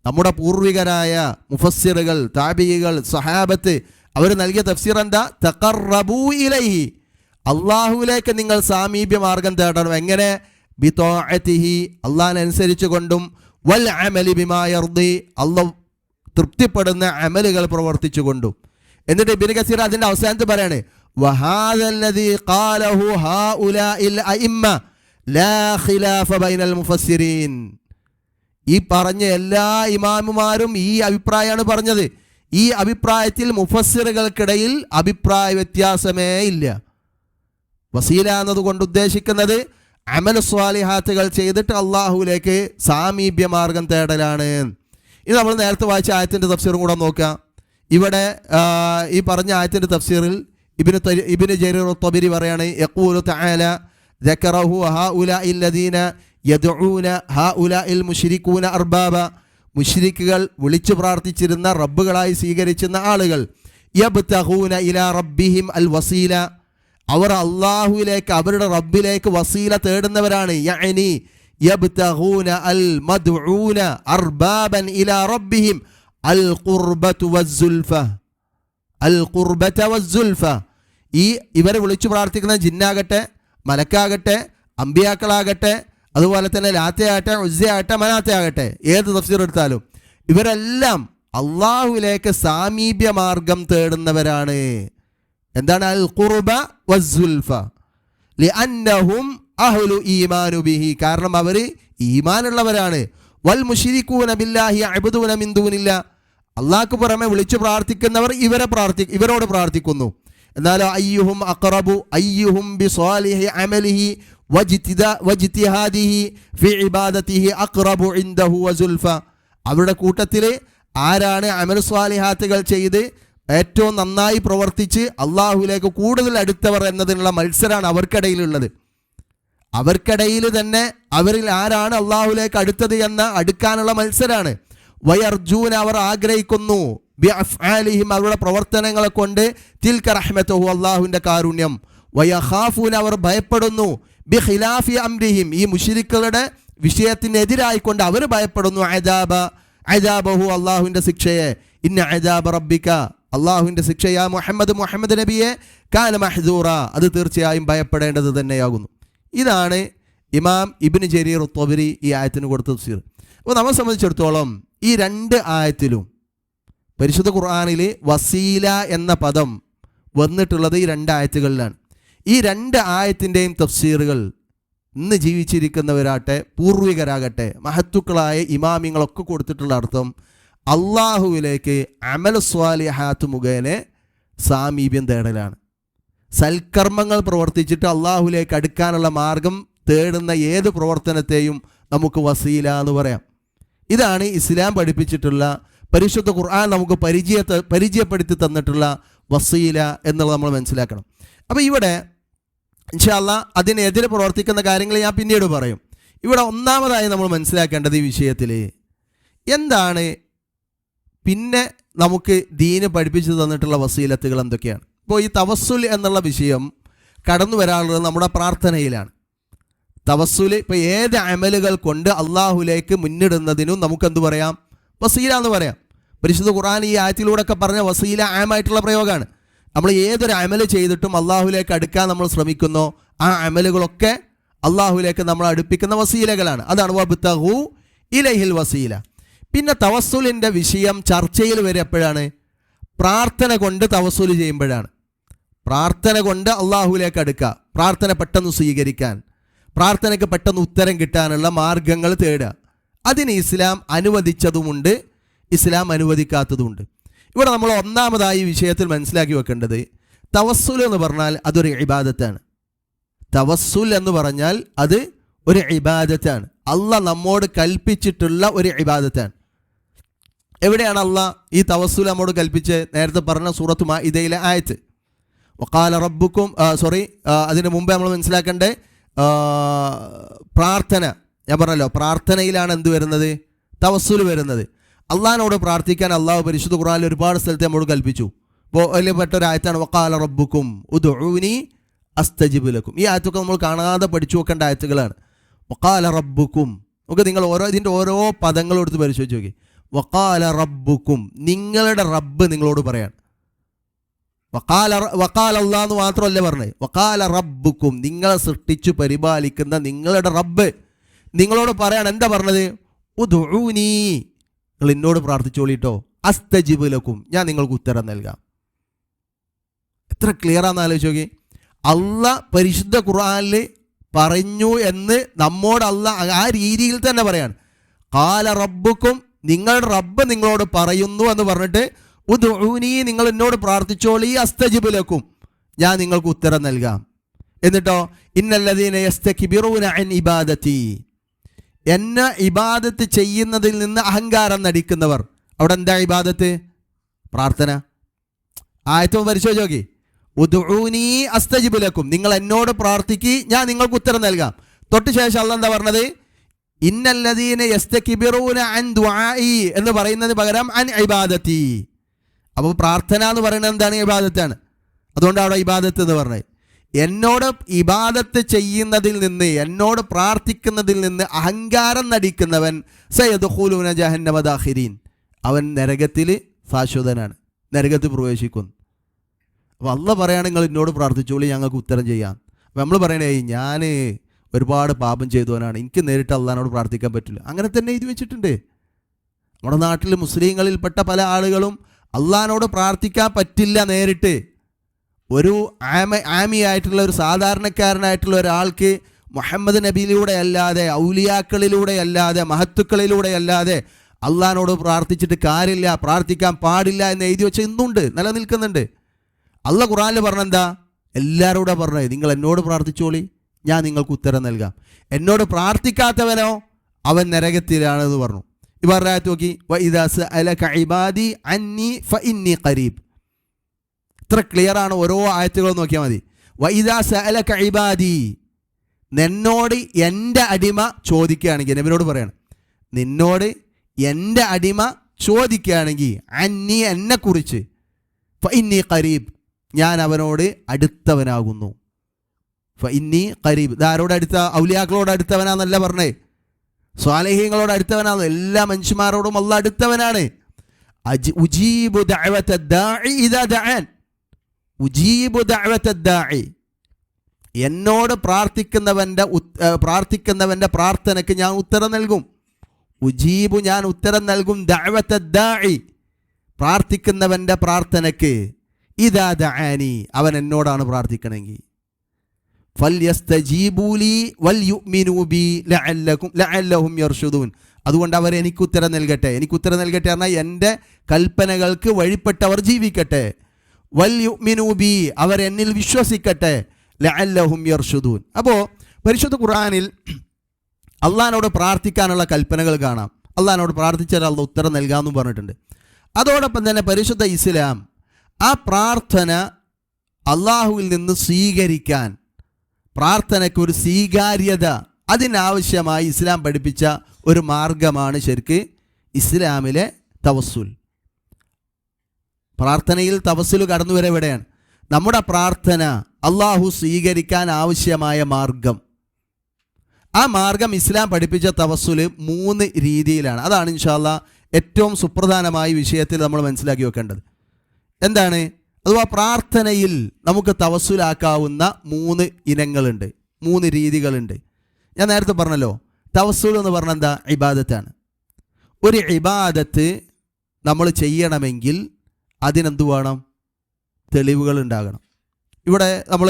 നമ്മുടെ പൂർവികരായ മുഫസ്സിറുകൾ, താബിഈകൾ, സഹാബത്ത്, അവർ നൽകിയ തഫ്സീർ എന്താ? തഖറബൂ ഇലൈഹി, അള്ളാഹുവിലേക്ക് നിങ്ങൾ സാമീപ്യ മാർഗം തേടണം. എങ്ങനെ? ബിത്വാഅതിഹി, അള്ളാഹിനനുസരിച്ച് കൊണ്ടും, വൽ അമലി ബിമാ യർദി, അള്ളാഹ് തൃപ്തിപ്പെടുന്ന അമലുകൾ പ്രവർത്തിച്ചു കൊണ്ടും. എന്നിട്ട് ഇബ്നു കസീർ അതിൻ്റെ അവസാനത്ത് പറയാണ് വഹാദല്ലദീ ഖാലഹു ഹൗലാഇൽ അഇമ്മ ലാ ഖിലാഫ ബൈനൽ മുഫസ്സിരീൻ. ഈ പറഞ്ഞ എല്ലാ ഇമാമുമാരും ഈ അഭിപ്രായമാണ് പറഞ്ഞത്. ഈ അഭിപ്രായത്തിൽ മുഫസ്സിറുകൾക്കിടയിൽ അഭിപ്രായ വ്യത്യാസമേ ഇല്ല. വസീല എന്നതുകൊണ്ട് ഉദ്ദേശിക്കുന്നത് അമൽ സ്വാലിഹാത്തുകൾ ചെയ്തിട്ട് അള്ളാഹുവിലേക്ക് സാമീപ്യ മാർഗം തേടലാണ്. ഇത് നമ്മൾ നേരത്തെ വായിച്ച ആയത്തിൻ്റെ തഫ്സീറും കൂടെ നോക്കാം. ഇവിടെ ഈ പറഞ്ഞ ആയത്തിൻ്റെ തഫ്സീറിൽ ഇബ്നു ജരീർ ത്വബരി പറയാണ്, യഖൂലു തആല ദക്കറഹു ഹൗലാഇ അല്ലദീന യദ്ഊന ഹൗലാഇൽ മുശ്രികൂന അർബാബ, മുശ്രിക്കുകൾ വിളിച്ചു പ്രാർത്ഥിച്ചിരുന്ന റബ്ബുകളായി സ്വീകരിച്ചിരുന്ന ആളുകൾ, യബ്തഗൂന ഇലാ റബ്ബിഹിം അൽ വസീല, അവർ അള്ളാഹുവിലേക്ക് അവരുടെ റബ്ബിലേക്ക് വസീല തേടുന്നവരാണ്. യഅനി യബ്തഗൂന അൽ മദ്ഊന അർബാബൻ ഇലാ റബ്ബിഹിം അൽ ഖുർബത വസ്സുൽഫ, അൽ ഖുർബത വസ്സുൽഫ. ഈ ഇവരെ വിളിച്ചു പ്രാർത്ഥിക്കുന്ന ജിന്നാകട്ടെ, മലക്കാകട്ടെ, അമ്പിയാക്കളാകട്ടെ, അതുപോലെ തന്നെ ലാത്തയാകട്ടെ, ഉസ്സയാകട്ടെ, മനാത്തയാകട്ടെ, ഏത് തഫ്സീർ എടുത്താലും ഇവരെല്ലാം അള്ളാഹുവിലേക്ക് സാമീപ്യ മാർഗം തേടുന്നവരാണ്. എന്താണ് അൽ ഖുർബ വസ്സുൽഫ? ലിഅന്നഹും അഹ്ലു ഈമാനു ബിഹി, കാരണം അവർ ഈമാനുള്ളവരാണ്. വൽ മുശ്രികൂന ബില്ലാഹി യഅ്ബുദൂന മിൻ ദൂനില്ലാ, അള്ളാഹ്ക്ക് പുറമെ വിളിച്ചു പ്രാർത്ഥിക്കുന്നവർ ഇവരോട് പ്രാർത്ഥിക്കുന്നു. എന്നാലോ അയ്യുഹും അഖറബു അയ്യുഹും ബിസ്വാലിഹി അമലിഹി വജ്തിഹാദിഹി ഫി ഇബാദതിഹി അഖറബു ഇൻദഹു വസുൽഫ, അവരുടെ കൂട്ടത്തിൽ ആരാണ് അമൽ സ്വാലിഹാത്തുകൾ ചെയ്ത് ഏറ്റവും നന്നായി പ്രവർത്തിച്ച് അള്ളാഹുവിലേക്ക് കൂടുതൽ അടുത്തവർ എന്നതിനുള്ള മത്സരമാണ് അവർക്കിടയിലുള്ളത്. അവർക്കിടയിൽ തന്നെ അവരിൽ ആരാണ് അള്ളാഹുവിലേക്ക് അടുത്തത് എന്ന അടുക്കാനുള്ള മത്സരമാണ്. വയർജൂൻ, അവർ ആഗ്രഹിക്കുന്നു, ബിഅഫ്ആലിഹിം, അവരുടെ പ്രവർത്തനങ്ങളെ കൊണ്ട്, തിൽക റഹ്മത്തുഹു, അള്ളാഹുവിൻ്റെ കാരുണ്യം. വയഖാഫൂൻ, അവർ ഭയപ്പെടുന്നു, ബിഖിലാഫി അംരിഹിം, ഈ മുശ്രിക്കുകളുടെ വിഷയത്തിനെതിരായിക്കൊണ്ട് അവർ ഭയപ്പെടുന്നു, അദാബഹു, അള്ളാഹുവിൻ്റെ ശിക്ഷയെ. ഇന്ന അദാബ റബ്ബിക, അള്ളാഹുവിൻ്റെ ശിക്ഷയാ മുഹമ്മദ് നബിയെ, കാന മഹ്ദൂറ, അത് തീർച്ചയായും ഭയപ്പെടേണ്ടത് തന്നെയാകുന്നു. ഇതാണ് ഇമാം ഇബ്നു ജരീർ ത്വബരി ഈ ആയത്തിന് കൊടുത്ത തഫ്സീർ. അപ്പോൾ നമ്മെ സംബന്ധിച്ചിടത്തോളം ഈ രണ്ട് ആയത്തിലും പരിശുദ്ധ ഖുർആനിൽ വസീല എന്ന പദം വന്നിട്ടുള്ളത് ഈ രണ്ട് ആയത്തുകളിലാണ്. ഈ രണ്ട് ആയത്തിൻ്റെയും തഫ്സീറുകൾ ഇന്ന് ജീവിച്ചിരിക്കുന്നവരാകട്ടെ, പൂർവികരാകട്ടെ, മഹത്തുക്കളായ ഇമാമിങ്ങളൊക്കെ കൊടുത്തിട്ടുള്ള അർത്ഥം അള്ളാഹുവിലേക്ക് അമൽ സ്വാലിഹാത്ത് മുഖേന സാമീപ്യം തേടലാണ്. സൽക്കർമ്മങ്ങൾ പ്രവർത്തിച്ചിട്ട് അള്ളാഹുവിലേക്ക് അടുക്കാനുള്ള മാർഗം തേടുന്ന ഏത് പ്രവർത്തനത്തെയും നമുക്ക് വസീല എന്ന് പറയാം. ഇതാണ് ഇസ്ലാം പഠിപ്പിച്ചിട്ടുള്ള, പരിശുദ്ധ ഖുർആൻ നമുക്ക് പരിചയപ്പെടുത്തി തന്നിട്ടുള്ള വസീല എന്നുള്ളത് നമ്മൾ മനസ്സിലാക്കണം. അപ്പോൾ ഇവിടെ ഇൻഷാ അല്ലാഹ് അതിനെതിരെ പ്രവർത്തിക്കുന്ന കാര്യങ്ങൾ ഞാൻ പിന്നീട് പറയും. ഇവിടെ ഒന്നാമതായി നമ്മൾ മനസ്സിലാക്കേണ്ടത് ഈ വിഷയത്തിൽ എന്താണ് പിന്നെ നമുക്ക് ദീന് പഠിപ്പിച്ചു തന്നിട്ടുള്ള വസീലത്തുകൾ എന്തൊക്കെയാണ്. ഇപ്പോൾ ഈ തവസ്സുൽ എന്നുള്ള വിഷയം കടന്നു വരാനുള്ളത് നമ്മുടെ പ്രാർത്ഥനയിലാണ്. തവസ്സുൽ ഇപ്പോൾ ഏത് അമലുകൾ കൊണ്ട് അള്ളാഹുലേക്ക് മുന്നിടുന്നതിനും നമുക്കെന്ത് പറയാം? വസീല എന്ന് പറയാം. പരിശുദ്ധ ഖുർആൻ ഈ ആയത്തിലൂടെ ഒക്കെ പറഞ്ഞ വസീല ആമായിട്ടുള്ള പ്രയോഗമാണ്. നമ്മൾ ഏതൊരു അമല് ചെയ്തിട്ടും അള്ളാഹുലേക്ക് അടുക്കാൻ നമ്മൾ ശ്രമിക്കുന്നോ ആ അമലുകളൊക്കെ അള്ളാഹുലേക്ക് നമ്മൾ അടുപ്പിക്കുന്ന വസീലകളാണ്. അതാണ് വബ്തഗൂ ഇലൈഹിൽ വസീല. പിന്നെ തവസ്സുലിൻ്റെ വിഷയം ചർച്ചയിൽ വരെ എപ്പോഴാണ്? പ്രാർത്ഥന കൊണ്ട് തവസ്സുൽ ചെയ്യുമ്പോഴാണ്. പ്രാർത്ഥന കൊണ്ട് അള്ളാഹുലേക്ക് അടുക്കുക, പ്രാർത്ഥന പെട്ടെന്ന് സ്വീകരിക്കാൻ, പ്രാർത്ഥനയ്ക്ക് പെട്ടെന്ന് ഉത്തരം കിട്ടാനുള്ള മാർഗങ്ങൾ തേടുക. അതിന് ഇസ്ലാം അനുവദിച്ചതുമുണ്ട്, ഇസ്ലാം അനുവദിക്കാത്തതുമുണ്ട്. ഇവിടെ നമ്മൾ ഒന്നാമതായി വിഷയത്തിൽ മനസ്സിലാക്കി വെക്കേണ്ടത് തവസ്സുൽ എന്ന് പറഞ്ഞാൽ അതൊരു ഇബാദത്താണ്. തവസ്സുൽ എന്ന് പറഞ്ഞാൽ അത് ഒരു ഇബാദത്താണ്. അള്ളാഹ് നമ്മോട് കൽപ്പിച്ചിട്ടുള്ള ഒരു ഇബാദത്താണ്. എവിടെയാണ് അള്ളാഹ് ഈ തവസ്സുൽ നമ്മോട് കൽപ്പിച്ച്? നേരത്തെ പറഞ്ഞ സൂറത്ത് മാഇദയിലെ ആയത്ത് വഖാല റബ്ബുക്കും അതിന് മുമ്പേ നമ്മൾ മനസ്സിലാക്കേണ്ടത് പ്രാർത്ഥന. ഞാൻ പറഞ്ഞല്ലോ, പ്രാർത്ഥനയിലാണ് എന്ത് വരുന്നത്? തവസ്സുൽ വരുന്നത്. അള്ളാഹിനോട് പ്രാർത്ഥിക്കാൻ അള്ളാഹു പരിശുദ്ധ ഖുർആനിൽ ഒരുപാട് സ്ഥലത്ത് നമ്മോട് കൽപ്പിച്ചു. ഇപ്പോൾ അതിൽ പെട്ടൊരായത്താണ് വഖാല റബ്ബുക്കും ഉദ്ഉനി അസ്തജിബ് ലക്കും. ഈ ആയത്തൊക്കെ നമ്മൾ കാണാതെ പഠിച്ചു വെക്കേണ്ട ആയത്തുകളാണ്. വഖാല റബ്ബുക്കും, നമുക്ക് നിങ്ങൾ ഇതിൻ്റെ ഓരോ പദങ്ങളും എടുത്ത് പരിശോധിച്ച് നോക്കി. വഖാല റബ്ബുക്കും, നിങ്ങളുടെ റബ്ബ് നിങ്ങളോട് പറയാണ്. വഖാല അല്ലാഹ് എന്ന് മാത്രമല്ല പറഞ്ഞത്, വഖാല റബ്ബുക്കും, നിങ്ങളെ സൃഷ്ടിച്ചു പരിപാലിക്കുന്ന നിങ്ങളുടെ റബ്ബ് നിങ്ങളോട് പറയാണ്. എന്താ പറഞ്ഞത്? ഉദ്ഉനി, നിങ്ങൾ എന്നോട് പ്രാർത്ഥിച്ചോളിട്ടോ, അസ്തജിബ് ലക്കും, ഞാൻ നിങ്ങൾക്ക് ഉത്തരം നൽകാം. എത്ര ക്ലിയറാന്ന് ആലോചിച്ച് നോക്കി. അള്ളാഹ് പരിശുദ്ധ ഖുർആനിൽ പറഞ്ഞു എന്ന് നമ്മോട് അള്ളാഹ് ആ രീതിയിൽ തന്നെ പറയാണ്. ഖാല റബ്ബുക്കും, നിങ്ങളുടെ റബ്ബ് നിങ്ങളോട് പറയുന്നു എന്ന് പറഞ്ഞിട്ട് ഉദ്ഉനി, നിങ്ങൾ എന്നോട് പ്രാർത്ഥിച്ചോളി, അസ്തജിബ് ലക്കും, ഞാൻ നിങ്ങൾക്ക് ഉത്തരം നൽകാം. എന്നിട്ടോ ഇന്നല്ലദീന യസ്തക്ബിറൂന അൻ ഇബാദതി, എന്നെ ഇബാദത്ത് ചെയ്യുന്നതിൽ നിന്ന് അഹങ്കാരം നടിക്കുന്നവർ. അവിടെ എന്താ ഇബാദത്ത്? പ്രാർത്ഥന. ആയത്തും പരിശോധിച്ച് നോക്കി. ഉദ്ഉനി അസ്തജിബ് ലക്കും, നിങ്ങൾ എന്നോട് പ്രാർത്ഥിക്കി, ഞാൻ നിങ്ങൾക്ക് ഉത്തരം നൽകാം. തൊട്ട് ശേഷം അല്ലാഹ് എന്താ പറഞ്ഞത്? ഇന്നല്ലദീന യസ്തക്ബിറൂന അൻ ദുആഇ എന്ന് പറയുന്നതിന് പകരം അൻ ഇബാദതി. അപ്പോൾ പ്രാർത്ഥന എന്ന് പറയുന്നത് എന്താണ്? ഇബാദത്താണ്. അതുകൊണ്ട് അവിടെ ഇബാദത്ത് എന്ന് പറഞ്ഞത്. എന്നോട് ഇബാദത്ത് ചെയ്യുന്നതിൽ നിന്ന്, എന്നോട് പ്രാർത്ഥിക്കുന്നതിൽ നിന്ന് അഹങ്കാരം നടിക്കുന്നവൻ സയദ്ഖുലൂന ജഹന്നമ ദാഖിരീൻ, അവൻ നരകത്തിൽ ശാശ്വതനാണ്, നരകത്തിൽ പ്രവേശിക്കുന്നു. അപ്പോൾ അല്ലാഹ് പറയാണ് നിങ്ങൾ എന്നോട് പ്രാർത്ഥിച്ചോളി, ഞങ്ങൾക്ക് ഉത്തരം ചെയ്യാം. അപ്പോൾ നമ്മൾ പറയണേ ഞാൻ ഒരുപാട് പാപം ചെയ്തവനാണ്, എനിക്ക് നേരിട്ട് അള്ളാഹിനോട് പ്രാർത്ഥിക്കാൻ പറ്റില്ല. അങ്ങനെ തന്നെ എഴുതി വെച്ചിട്ടുണ്ട്. നമ്മുടെ നാട്ടിൽ മുസ്ലിങ്ങളിൽപ്പെട്ട പല ആളുകളും അള്ളാഹിനോട് പ്രാർത്ഥിക്കാൻ പറ്റില്ല നേരിട്ട്. ഒരു ആമിയായിട്ടുള്ള ഒരു സാധാരണക്കാരനായിട്ടുള്ള ഒരാൾക്ക് മുഹമ്മദ് നബിയിലൂടെ അല്ലാതെ, ഔലിയാക്കളിലൂടെ അല്ലാതെ, മഹത്തുക്കളിലൂടെ അല്ലാതെ അള്ളാഹിനോട് പ്രാർത്ഥിച്ചിട്ട് കാര്യമില്ല, പ്രാർത്ഥിക്കാൻ പാടില്ല എന്ന് എഴുതി വെച്ച ഇന്നുണ്ട്, നിലനിൽക്കുന്നുണ്ട്. അള്ളാഹ് ഖുർആനിൽ പറഞ്ഞെന്താ? എല്ലാവരോടും പറഞ്ഞത് നിങ്ങൾ എന്നോട് പ്രാർത്ഥിച്ചോളി, ഞാൻ നിങ്ങൾക്ക് ഉത്തരം നൽകാം. എന്നോട് പ്രാർത്ഥിക്കാത്തവനോ അവൻ നരകത്തിലാണെന്ന് പറഞ്ഞു. ഇവരായത്ത് നോക്കി, വഇദാ സഅലക ഇബാദി അന്നി ഫഇന്നി ഖരീബ്. ഇത്ര ക്ലിയറാണ്. ഓരോ ആയത്തുകളും നോക്കിയാൽ മതി. വഇദാ സഅലക ഇബാദി, നിന്നോട് എൻ്റെ അടിമ ചോദിക്കുകയാണെങ്കിൽ, നബിയോട് പറയണം, നിന്നോട് എൻ്റെ അടിമ ചോദിക്കുകയാണെങ്കിൽ, അന്നി എന്നെക്കുറിച്ച്, ഫഇന്നി ഖരീബ്, ഞാൻ അവനോട് അടുത്തവനാകുന്നു. ഫഇന്നി ഖരീബ്, ഇതാരോട് അടുത്ത? ഔലിയാക്കളോട് അടുത്തവനാന്നല്ല പറഞ്ഞേ, സ്വാലിഹീങ്ങളോട് അടുത്തവനാണ്. എല്ലാ മനുഷ്യന്മാരോടും അല്ലാഹ് അടുത്തവനാണ്. ഉജീബു ദഅവത ദാഇ ഇദാ ദഅൻ, ഉജീബു ദഅവത ദാഇ, എന്നോട് പ്രാർത്ഥിക്കുന്നവൻ്റെ പ്രാർത്ഥനയ്ക്ക് ഞാൻ ഉത്തരം നൽകും. ഉജീബു, ഞാൻ ഉത്തരം നൽകും. ദഅവത ദാഇ, പ്രാർത്ഥിക്കുന്നവൻ്റെ പ്രാർത്ഥനയ്ക്ക്. ഇദാ ദഅനി, അവൻ എന്നോടാണ് പ്രാർത്ഥിക്കണമെങ്കിൽ. ഫൽയസ്തജീബൂലി വൽയുഅ്മിനൂ ബി ലഅല്ലഹും യർഷുദൂൻ, അതുകൊണ്ട് അവർ എനിക്ക് ഉത്തരം നൽകട്ടെ. എനിക്ക് ഉത്തരം നൽകട്ടെ പറഞ്ഞാൽ എൻ്റെ കൽപ്പനകൾക്ക് വഴിപ്പെട്ടവർ ജീവിക്കട്ടെ. വൽയുഅ്മിനൂ ബി, അവർ എന്നിൽ വിശ്വസിക്കട്ടെ. ലഅല്ലഹും യർഷുദൂൻ. അപ്പോൾ പരിശുദ്ധ ഖുർആനിൽ അള്ളാഹിനോട് പ്രാർത്ഥിക്കാനുള്ള കൽപ്പനകൾ കാണാം. അള്ളാഹിനോട് പ്രാർത്ഥിച്ചാൽ അള്ളാഹ് ഉത്തരം നൽകാമെന്നും പറഞ്ഞിട്ടുണ്ട്. അതോടൊപ്പം തന്നെ പരിശുദ്ധ ഇസ്ലാം ആ പ്രാർത്ഥന അള്ളാഹുവിൽ നിന്ന് സ്വീകരിക്കാൻ, പ്രാർത്ഥനയ്ക്ക് ഒരു സ്വീകാര്യത, അതിനാവശ്യമായി ഇസ്ലാം പഠിപ്പിച്ച ഒരു മാർഗമാണ് ശരിക്ക് ഇസ്ലാമിലെ തവസ്സുൽ. പ്രാർത്ഥനയിൽ തവസ്സുൽ കടന്നു വരെ എവിടെയാണ്? നമ്മുടെ പ്രാർത്ഥന അള്ളാഹു സ്വീകരിക്കാൻ ആവശ്യമായ മാർഗം. ആ മാർഗം ഇസ്ലാം പഠിപ്പിച്ച തവസ്സുൽ 3 രീതിയിലാണ്. അതാണ് ഇൻഷാ അല്ലാഹ് ഏറ്റവും സുപ്രധാനമായ വിഷയത്തിൽ നമ്മൾ മനസ്സിലാക്കി വെക്കേണ്ടത്. എന്താണ്? അഥവാ പ്രാർത്ഥനയിൽ നമുക്ക് തവസ്സുലാക്കാവുന്ന 3 ഇനങ്ങളുണ്ട്, 3 രീതികളുണ്ട്. ഞാൻ നേരത്തെ പറഞ്ഞല്ലോ, തവസ്സുൽ എന്ന് പറഞ്ഞാൽ എന്താ? ഇബാദത്താണ്. ഒരു ഇബാദത്ത് നമ്മൾ ചെയ്യണമെങ്കിൽ അതിനെന്തു വേണം? തെളിവുകൾ ഉണ്ടാകണം. ഇവിടെ നമ്മൾ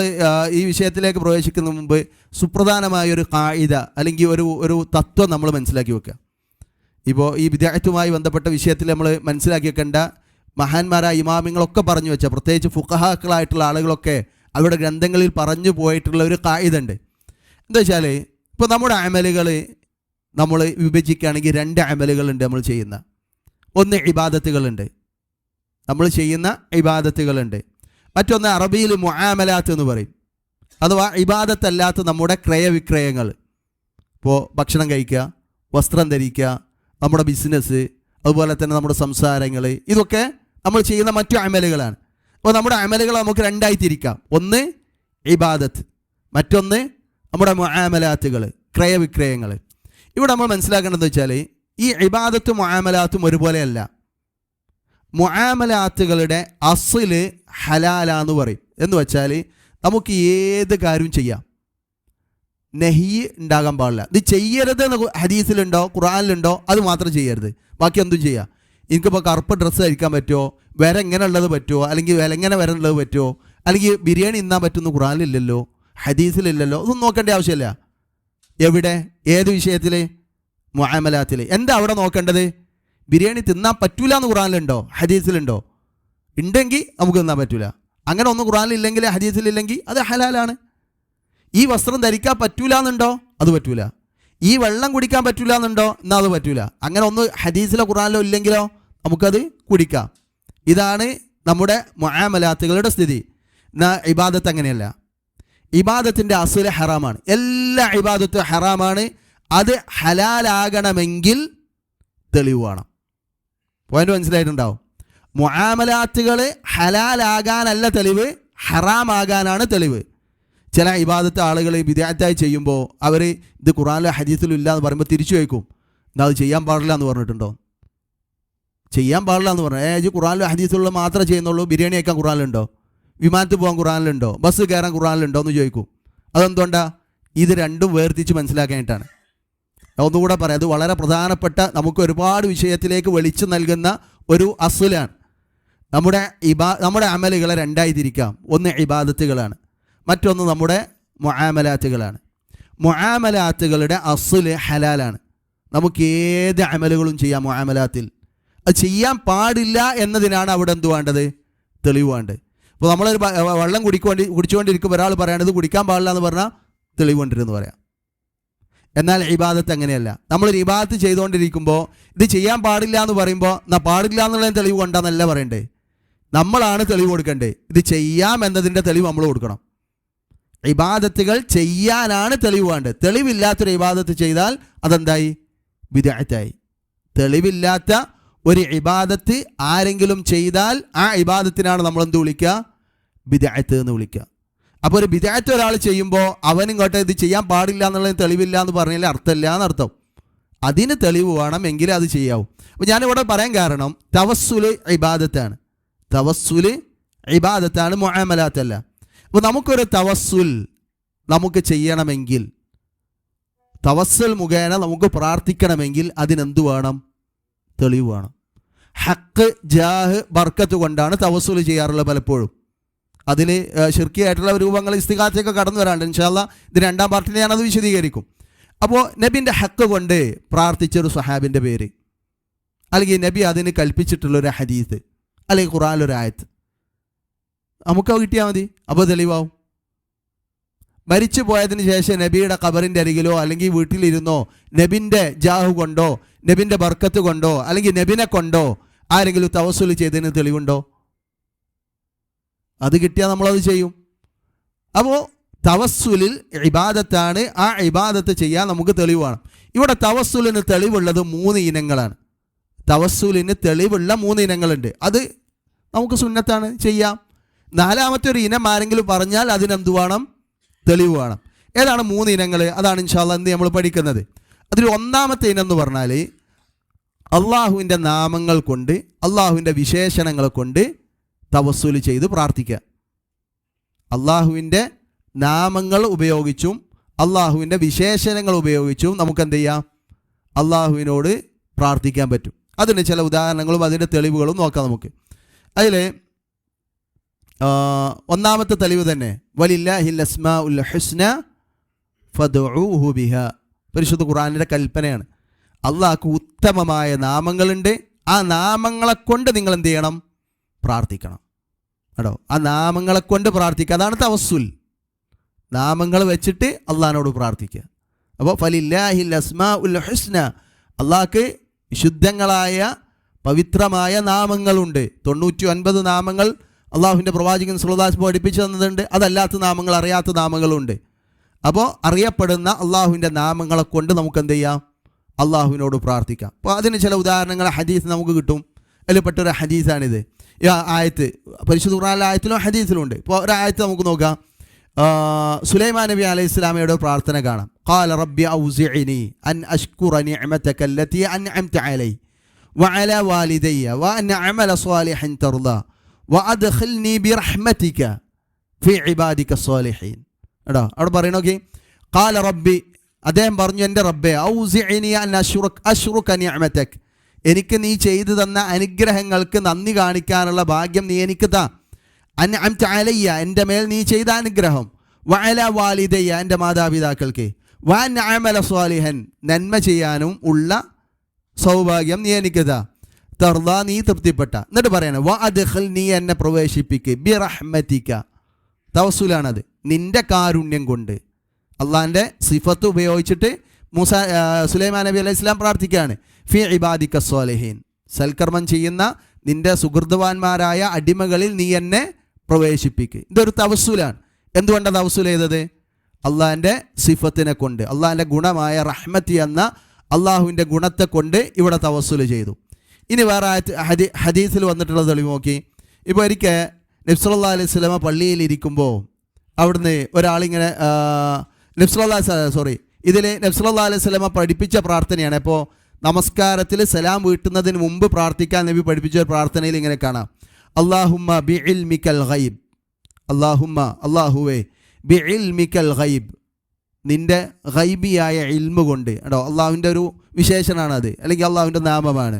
ഈ വിഷയത്തിലേക്ക് പ്രവേശിക്കുന്നതിന് മുമ്പ് സുപ്രധാനമായൊരു ഖായിദ അല്ലെങ്കിൽ ഒരു തത്വം നമ്മൾ മനസ്സിലാക്കി വെക്കുക. ഇപ്പോൾ ഈ ബിദ്അത്തുമായി ബന്ധപ്പെട്ട വിഷയത്തിൽ നമ്മൾ മനസ്സിലാക്കി വെക്കേണ്ട മഹാന്മാരായ ഇമാമിങ്ങളൊക്കെ പറഞ്ഞു വെച്ച, പ്രത്യേകിച്ച് ഫുഖഹാക്കളായിട്ടുള്ള ആളുകളൊക്കെ അവരുടെ ഗ്രന്ഥങ്ങളിൽ പറഞ്ഞു പോയിട്ടുള്ള ഒരു ഖായിദ ഉണ്ട്. എന്താ വെച്ചാൽ, ഇപ്പോൾ നമ്മുടെ അമലുകൾ നമ്മൾ വിഭജിക്കുകയാണെങ്കിൽ 2 അമലുകളുണ്ട് നമ്മൾ ചെയ്യുന്ന. ഒന്ന് ഇബാദത്തുകളുണ്ട്, നമ്മൾ ചെയ്യുന്ന ഇബാദത്തുകളുണ്ട്. മറ്റൊന്ന് അറബിയിൽ മുആമലാത്ത് എന്ന് പറയും, അഥവാ ഇബാദത്തല്ലാത്ത നമ്മുടെ ക്രയവിക്രയങ്ങൾ. ഇപ്പോൾ ഭക്ഷണം കഴിക്കുക, വസ്ത്രം ധരിക്കുക, നമ്മുടെ ബിസിനസ്, അതുപോലെ തന്നെ നമ്മുടെ സംസാരങ്ങൾ, ഇതൊക്കെ നമ്മൾ ചെയ്യുന്ന മറ്റു അമലുകളാണ്. അപ്പോൾ നമ്മുടെ അമലുകൾ നമുക്ക് 2ആയി തിരിക്കാം. ഒന്ന് ഇബാദത്ത്, മറ്റൊന്ന് നമ്മുടെ മുആമലാത്തുകൾ, ക്രയവിക്രയങ്ങൾ. ഇവിടെ നമ്മൾ മനസ്സിലാക്കേണ്ടതെന്ന് വെച്ചാൽ, ഈ ഇബാദത്തും മുആമലാത്തും ഒരുപോലെയല്ല. മുആമലാത്തുകളുടെ അസ്ൽ ഹലാലാന്ന് പറയും. എന്ന് വെച്ചാൽ നമുക്ക് ഏത് കാര്യവും ചെയ്യാം, നഹി ഉണ്ടാകാൻ പാടില്ല. ഇത് ചെയ്യരുത് എന്ന് ഹദീസിലുണ്ടോ ഖുർആനിലുണ്ടോ അത് മാത്രം ചെയ്യരുത്, ബാക്കി എന്തും ചെയ്യാം. എനിക്കിപ്പോൾ കറുപ്പ് ഡ്രസ്സ് ധരിക്കാൻ പറ്റുമോ, വില എങ്ങനെ ഉള്ളത് പറ്റുമോ, അല്ലെങ്കിൽ വില എങ്ങനെ വരനുള്ളത് പറ്റുമോ, അല്ലെങ്കിൽ ബിരിയാണി തിന്നാൻ പറ്റുമെന്ന് ഖുർആനിലില്ലല്ലോ, ഹദീസിലില്ലല്ലോ, ഒന്നും നോക്കേണ്ട ആവശ്യമില്ല. എവിടെ? ഏത് വിഷയത്തിൽ? മുആമലാത്തിൽ. എന്താ അവിടെ നോക്കേണ്ടത്? ബിരിയാണി തിന്നാൻ പറ്റൂല എന്ന് ഖുർആനിലുണ്ടോ, ഹദീസിലുണ്ടോ? ഉണ്ടെങ്കിൽ നമുക്ക് തിന്നാൻ പറ്റില്ല. അങ്ങനെ ഒന്നും ഖുർആനിലില്ലെങ്കിൽ ഹദീസിലില്ലെങ്കിൽ അത് ഹലാലാണ്. ഈ വസ്ത്രം ധരിക്കാൻ പറ്റൂല എന്നുണ്ടോ? അത് പറ്റൂല. ഈ വെള്ളം കുടിക്കാൻ പറ്റൂല എന്നുണ്ടോ? എന്നാൽ അത് പറ്റൂല. അങ്ങനെ ഒന്ന് ഹദീസിലോ ഖുർആനിലോ ഇല്ലെങ്കിലോ നമുക്കത് കുടിക്കാം. ഇതാണ് നമ്മുടെ മുആമലാത്തുകളുടെ സ്ഥിതി. എന്നാൽ ഇബാദത്ത് അങ്ങനെയല്ല. ഇബാദത്തിൻ്റെ അസ്ല് ഹറാമാണ്. എല്ലാ ഇബാദത്തും ഹറാമാണ്. അത് ഹലാലാകണമെങ്കിൽ തെളിവ് വേണം. പോയിന്റ് മനസ്സിലായിട്ടുണ്ടാവും. മുആമലാത്തുകൾ ഹലാലാകാനല്ല തെളിവ്, ഹറാമാകാനാണ് തെളിവ്. ചില ഇബാദത്ത് ആളുകൾ ബിദ്അത്തായി ചെയ്യുമ്പോൾ അവർ ഇത് ഖുർആനിലോ ഹദീസിലും ഇല്ല എന്ന് പറയുമ്പോൾ തിരിച്ചു വയ്ക്കും. എന്നാൽ അത് ചെയ്യാൻ പാടില്ല എന്ന് പറഞ്ഞിട്ടുണ്ടോ? ചെയ്യാൻ പാടില്ല എന്ന് പറഞ്ഞാൽ ഖുർആനിലോ ഹദീസിലുള്ള മാത്രമേ ചെയ്യുന്നുള്ളൂ. ബിരിയാണി കഴിക്കാൻ ഖുർആനിലുണ്ടോ? വിമാനത്തിൽ പോകാൻ ഖുർആനിലുണ്ടോ? ബസ് കയറാൻ ഖുർആനിലുണ്ടോ എന്ന് ചോദിക്കും. അതെന്തുകൊണ്ടാ? ഇത് രണ്ടും വേർതിരിച്ച് മനസ്സിലാക്കാനായിട്ടാണ്. ഒന്നുകൂടെ പറയാം, അത് വളരെ പ്രധാനപ്പെട്ട നമുക്ക് ഒരുപാട് വിഷയത്തിലേക്ക് വെളിച്ചം നൽകുന്ന ഒരു അസ്ലാണ്. നമ്മുടെ അമലുകളെ രണ്ടായി തിരിക്കാം. ഒന്ന് ഇബാദത്തുകളാണ്, മറ്റൊന്ന് നമ്മുടെ മുആമലാത്തുകളാണ്. മുആമലാത്തുകളുടെ അസ്ല് ഹലാലാണ്. നമുക്ക് ഏത് അമലുകളും ചെയ്യാം മുആമലാത്തിൽ. അത് ചെയ്യാൻ പാടില്ല എന്നതിനാണ് അവിടെ എന്ത് വേണ്ടത്? തെളിവ് വേണ്ടത്. ഇപ്പോൾ നമ്മളൊരു വെള്ളം കുടിച്ചുകൊണ്ടിരിക്കുമ്പോൾ ഒരാൾ പറയണത് കുടിക്കാൻ പാടില്ല എന്ന് പറഞ്ഞാൽ തെളിവ് കൊണ്ടിരുന്ന് പറയാം. എന്നാൽ ഇബാദത്ത് അങ്ങനെയല്ല. നമ്മളൊരു ഇബാദത്ത് ചെയ്തുകൊണ്ടിരിക്കുമ്പോൾ ഇത് ചെയ്യാൻ പാടില്ല എന്ന് പറയുമ്പോൾ എന്നാൽ പാടില്ല എന്നുള്ള തെളിവ് കൊണ്ടാന്നല്ല പറയണ്ടേ, നമ്മളാണ് തെളിവ് കൊടുക്കേണ്ടത്. ഇത് ചെയ്യാം എന്നതിൻ്റെ തെളിവ് നമ്മൾ കൊടുക്കണം. ഇബാദത്തുകൾ ചെയ്യാനാണ് തെളിവ് വേണ്ടത്. തെളിവില്ലാത്തൊരു ഇബാദത്ത് ചെയ്താൽ അതെന്തായി? ബിദ്അത്തായി. തെളിവില്ലാത്ത ഒരു ഇബാദത്ത് ആരെങ്കിലും ചെയ്താൽ ആ ഇബാദത്തിനാണ് നമ്മളെന്ത് വിളിക്കുക? ബിദ്അത്ത് എന്ന് വിളിക്കുക. അപ്പോൾ ഒരു ബിദ്അത്ത് ഒരാൾ ചെയ്യുമ്പോൾ അവനിങ്ങോട്ട് ഇത് ചെയ്യാൻ പാടില്ല എന്നുള്ളതിന് തെളിവില്ല എന്ന് പറഞ്ഞാൽ അർത്ഥമില്ല എന്നർത്ഥം. അതിന് തെളിവ് വേണം, എങ്കിലേ അത് ചെയ്യാവൂ. അപ്പോൾ ഞാനിവിടെ പറയാൻ കാരണം തവസ്സുല് ഇബാദത്താണ്. തവസ്സുല് ഇബാദത്താണ്, മുആമലാത്തല്ല. അപ്പോൾ നമുക്കൊരു തവസ്സുൽ നമുക്ക് ചെയ്യണമെങ്കിൽ, തവസ്സുൽ മുഖേന നമുക്ക് പ്രാർത്ഥിക്കണമെങ്കിൽ അതിനെന്ത് വേണം? തെളിവ് വേണം. ഹക്ക്, ജാഹ്, ബർക്കത്ത് കൊണ്ടാണ് തവസ്സുൽ ചെയ്യാറുള്ളത് പലപ്പോഴും. അതിൽ ശിർക്കിയായിട്ടുള്ള രൂപങ്ങൾ ഇസ്തിഗാസയൊക്കെ കടന്നു വരാണ്ട്. ഇൻഷാ അല്ലാഹ് ഇത് രണ്ടാം പാർട്ടിൽ ഞാനത് വിശദീകരിക്കും. അപ്പോൾ നബിൻ്റെ ഹക്ക് കൊണ്ട് പ്രാർത്ഥിച്ചൊരു സ്വഹാബിൻ്റെ പേര്, അല്ലെങ്കിൽ നബി അതിന് കൽപ്പിച്ചിട്ടുള്ളൊരു ഹദീസ്, അല്ലെങ്കിൽ ഖുർആനിലൊരു ആയത്ത് നമുക്ക് കിട്ടിയാൽ മതി. അപ്പോൾ തെളിവാവും. മരിച്ചു പോയതിന് ശേഷം നബിയുടെ ഖബറിൻ്റെ അരികിലോ അല്ലെങ്കിൽ വീട്ടിലിരുന്നോ നബിൻ്റെ ജാഹു കൊണ്ടോ നബിൻ്റെ ബർക്കത്ത് കൊണ്ടോ അല്ലെങ്കിൽ നബിനെ കൊണ്ടോ ആരെങ്കിലും തവസ്സുൽ ചെയ്തതിന് തെളിവുണ്ടോ? അത് കിട്ടിയാൽ നമ്മളത് ചെയ്യും. അപ്പോൾ തവസ്സുലിൽ ഇബാദത്താണ്. ആ ഇബാദത്ത് ചെയ്യാൻ നമുക്ക് തെളിവാണ്. ഇവിടെ തവസ്സുലിന് തെളിവുള്ളത് 3 ഇനങ്ങളാണ്. തവസ്സുലിന് തെളിവുള്ള 3 ഇനങ്ങളുണ്ട്. അത് നമുക്ക് സുന്നത്താണ്, ചെയ്യാം. 4ാമത്തെ ഒരു ഇനം ആരെങ്കിലും പറഞ്ഞാൽ അതിനെന്ത് വേണം? തെളിവ് വേണം. ഏതാണ് 3 ഇനങ്ങൾ? അതാണ് ഇൻഷാ അല്ലാഹ് ഇന്ന് നമ്മൾ പഠിക്കുന്നത്. അതിൽ 1ാമത്തെ ഇനം എന്ന് പറഞ്ഞാൽ അള്ളാഹുവിൻ്റെ നാമങ്ങൾ കൊണ്ട്, അള്ളാഹുവിൻ്റെ വിശേഷണങ്ങൾ കൊണ്ട് തവസ്സുൽ ചെയ്ത് പ്രാർത്ഥിക്കുക. അള്ളാഹുവിൻ്റെ നാമങ്ങൾ ഉപയോഗിച്ചും അള്ളാഹുവിൻ്റെ വിശേഷണങ്ങൾ ഉപയോഗിച്ചും നമുക്കെന്ത് ചെയ്യാം? അള്ളാഹുവിനോട് പ്രാർത്ഥിക്കാൻ പറ്റും. അതിന് ചില ഉദാഹരണങ്ങളും അതിൻ്റെ തെളിവുകളും നോക്കാം നമുക്ക്. അതിൽ 1ാമത്തെ തെളിവ് തന്നെ വലില്ലാഹിൽ അസ്മാഉൽ ഹുസ്ന ഫദ്ഉഹു ബിഹാ. പരിശുദ്ധ ഖുർആനിൻ്റെ കൽപ്പനയാണ്. അള്ളാഹ്ക്ക് ഉത്തമമായ നാമങ്ങളുണ്ട്. ആ നാമങ്ങളെ കൊണ്ട് നിങ്ങൾ എന്ത് ചെയ്യണം? പ്രാർത്ഥിക്കണം. കേട്ടോ, ആ നാമങ്ങളെ കൊണ്ട് പ്രാർത്ഥിക്കുക. അതാണ് തവസ്സുൽ. നാമങ്ങൾ വെച്ചിട്ട് അള്ളാഹിനോട് പ്രാർത്ഥിക്കുക. അപ്പോൾ ഫലില്ലാഹിൽ അസ്മാഉൽ ഹുസ്ന, അള്ളാഹ്ക്ക് വിശുദ്ധങ്ങളായ പവിത്രമായ നാമങ്ങളുണ്ട്. 99 നാമങ്ങൾ അള്ളാഹുവിൻ്റെ പ്രവാചകൻ സ്വല്ലല്ലാഹു അലൈഹി വസല്ലം പഠിപ്പിച്ചു തന്നതുണ്ട്. അതല്ലാത്ത നാമങ്ങൾ, അറിയാത്ത നാമങ്ങളുണ്ട്. അപ്പോൾ അറിയപ്പെടുന്ന അള്ളാഹുവിൻ്റെ നാമങ്ങളെ കൊണ്ട് നമുക്ക് എന്ത് ചെയ്യാം? അള്ളാഹുവിനോട് പ്രാർത്ഥിക്കാം. അപ്പോൾ അതിന് ചില ഉദാഹരണങ്ങൾ ഹദീസ് നമുക്ക് കിട്ടും. അതിൽ പെട്ടൊരു ഹദീസാണിത്. ഈ ആയത്ത് പരിശുദ്ധ ഖുർആനിലെ ആയത്തിലും ഹദീസിലുണ്ട്. ഇപ്പോൾ ഒരു ആയത്ത് നമുക്ക് നോക്കാം. സുലൈമാൻ നബി അലൈഹി സ്വലാമയുടെ പ്രാർത്ഥന കാണാം. ഖാല റബ്ബി ഔസിഇനി അൻ അഷ്കുറ നിഅമതക അല്ലതി അൻഅംത അലൈ വഅലാ വാലിദയ്യ വഅൻ അഅമല സ്വാലിഹൻ തർദാ വഅദ്ഖിൽനി ബിറഹ്മതിക ഫീ ഇബാദിക സ്വാലിഹീൻ. എടാ അവിടെ പറയണോക്കെ, ഖാല റബ്ബി, അദ്ദേഹം പറഞ്ഞു എൻ്റെ റബ്ബേ, ഔസിഇനി അൻ അഷ്കുറ നിഅമതക, എനിക്ക് നീ ചെയ്തു തന്ന അനുഗ്രഹങ്ങൾക്ക് നന്ദി കാണിക്കാനുള്ള ഭാഗ്യം നീ എനിക്ക് താ. അൻഅംത അലയ്യ, എൻ്റെ മേൽ നീ ചെയ്ത അനുഗ്രഹം. വഅലാ വാലിദയ്യ, എൻ്റെ മാതാപിതാക്കൾക്ക്. വഅൻ അഅമല സ്വാലിഹൻ, നന്മ ചെയ്യാനും ഉള്ള സൗഭാഗ്യം നീ എനിക്ക് താ. തർദ, നീ തൃപ്തിപ്പെട്ട. എന്നിട്ട് പറയാണ് വ അദ്ഖിൽ, നീ എന്നെ പ്രവേശിപ്പിക്ക് ബി റഹ്മതിക, തവസ്സുലാണത്, നിന്റെ കാരുണ്യം കൊണ്ട്. അള്ളാഹിൻ്റെ സിഫത്ത് ഉപയോഗിച്ചിട്ട് സുലൈമാൻ നബി അലൈഹി സ്വലാം പ്രാർത്ഥിക്കുകയാണ്, ഫി ഇബാദിക സ്വാലിഹീൻ, സൽക്കർമ്മം ചെയ്യുന്ന നിന്റെ സുഹൃദ്വാന്മാരായ അടിമകളിൽ നീ എന്നെ പ്രവേശിപ്പിക്ക്. ഇതൊരു തവസ്സുലാണ്. എന്തുകൊണ്ടാണ് തവസ്സുൽ ചെയ്തത്? അള്ളാഹിൻ്റെ സിഫത്തിനെ കൊണ്ട്, അള്ളാഹിൻ്റെ ഗുണമായ റഹ്മത്തി എന്ന അള്ളാഹുവിൻ്റെ ഗുണത്തെ കൊണ്ട് ഇവിടെ തവസ്സുൽ ചെയ്തു. ഇനി വേറെ ഹദീസിൽ വന്നിട്ടുള്ള തെളിവ് നോക്കി. ഇപ്പോൾ ഒരിക്കൽ നബി സല്ലല്ലാഹു അലൈഹി വസല്ലമ പള്ളിയിലിരിക്കുമ്പോൾ അവിടുന്ന് ഒരാളിങ്ങനെ നബി സല്ലല്ലാഹു അലൈഹി വസല്ലമ പഠിപ്പിച്ച പ്രാർത്ഥനയാണ്. ഇപ്പോൾ നമസ്കാരത്തിൽ സലാം വീട്ടുന്നതിന് മുമ്പ് പ്രാർത്ഥിക്കാൻ നബി പഠിപ്പിച്ച ഒരു പ്രാർത്ഥനയിൽ ഇങ്ങനെ കാണാം, അല്ലാഹുമ്മ ബിഇൽമിക്കൽ ഗൈബ്, അല്ലാഹുവേ ബിഇൽമിക്കൽ ഗൈബ്, നിൻ്റെ ഗൈബിയായ ഇൽമു കൊണ്ട്. കേട്ടോ, അള്ളാഹുവിൻ്റെ ഒരു വിശേഷണമാണത്, അല്ലെങ്കിൽ അള്ളാഹുവിൻ്റെ നാമമാണ്.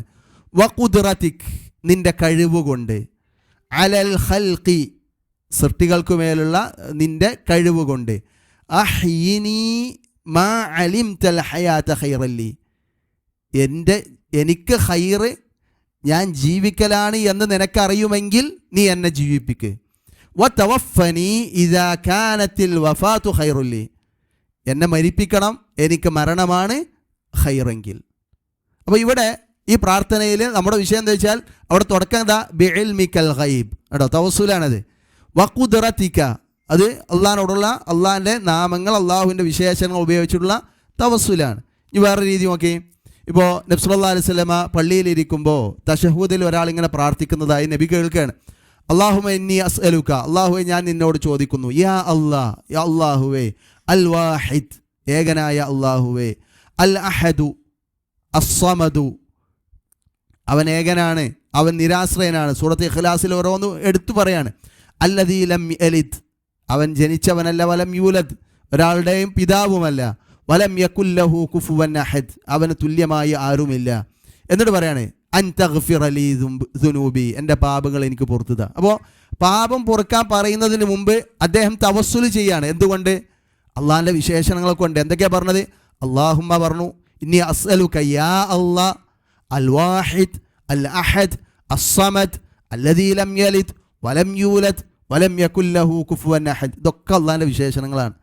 വഖുദ്റതിക്, നിൻ്റെ കഴിവ് കൊണ്ട്. അലൽ ഖൽഖി, സൃഷ്ടികൾക്ക് മേലുള്ള നിൻ്റെ കഴിവ് കൊണ്ട്. അഹ്യിനി മാ അലിംതൽ ഹയാത ഖൈറല്ലി, എനിക്ക് ഖൈറ്, ഞാൻ ജീവിക്കലാണ് എന്ന് നിനക്കറിയുമെങ്കിൽ നീ എന്നെ ജീവിപ്പിക്ക്. വതവഫനി ഇദാ കാനത്തിൽ വഫാതു ഖൈറുല്ലി, എന്നെ മരിപ്പിക്കണം, എനിക്ക് മരണമാണ് ഖൈറെങ്കിൽ. അപ്പോൾ ഇവിടെ ഈ പ്രാർത്ഥനയിൽ നമ്മുടെ വിഷയം എന്താ വെച്ചാൽ, അവിടെ തുടക്കം എന്താ, ബിഇൽമിക്കൽ ഗൈബ്. കേട്ടോ, തവസ്സുലാണത്. വഖുദ്റതിക, അത് അള്ളാഹിനോടുള്ള അള്ളാഹിൻ്റെ നാമങ്ങൾ, അള്ളാഹുവിൻ്റെ വിശേഷണങ്ങൾ ഉപയോഗിച്ചിട്ടുള്ള തവസ്സുലാണ്. ഈ വേറെ രീതി നോക്കി. ഇപ്പോൾ നബി സല്ലല്ലാഹു അലൈഹി വസല്ലമ പള്ളിയിലിരിക്കുമ്പോൾ തശഹൂദിൽ ഒരാളിങ്ങനെ പ്രാർത്ഥിക്കുന്നതായി നബി കേൾക്കുകയാണ്. അല്ലാഹുമ്മ ഇന്നി അസ്അലുക, അള്ളാഹുവെ ഞാൻ നിന്നോട് ചോദിക്കുന്നു, യാ അല്ലാഹ്, യാ അല്ലാഹുവേ, അൽ വാഹിദ്, ഏകനായ അല്ലാഹുവേ, അൽ അഹദു, അസ്സമദു, അവൻ ഏകനാണ്, അവൻ നിരാശ്രയനാണ്. സൂറത്ത് ഇഖ്ലാസിൽ ഓരോന്ന് എടുത്തു പറയാണ്. അല്ലദീ ലം യലിദ്, അവൻ ജനിച്ചവനല്ല, വലം യൂലദ്, ഒരാളുടെയും പിതാവുമല്ല, വലം യകുല്ലഹു കുഫുവൻ അഹദ്, അവന് തുല്യമായി ആരുമില്ല. എന്നിട്ട് പറയാണ്, അൻ തഗ്ഫിറ ലീ ദുനൂബി, എൻ്റെ പാപങ്ങൾ എനിക്ക് പുറത്തുതാ. അപ്പോൾ പാപം പൊറുക്കാൻ പറയുന്നതിന് മുമ്പ് അദ്ദേഹം തവസ്സുൽ ചെയ്യാണ്. എന്തുകൊണ്ട്? അള്ളാഹിൻ്റെ വിശേഷണങ്ങളെ കൊണ്ട്. എന്തൊക്കെയാണ് പറഞ്ഞത്? അല്ലാഹുമ്മ പറഞ്ഞു, ഇന്നി അസ്അലുക യാ അല്ലാഹ് അൽ വാഹിദ് അൽ അഹദ് അസ്സമദ് അല്ലദീ ലം യലിദ് വലം യൂലദ് വലം യകുല്ലഹു കുഫുവൻ അഹദ്. ഇതൊക്കെ അള്ളാഹിൻ്റെ വിശേഷണങ്ങളാണ്,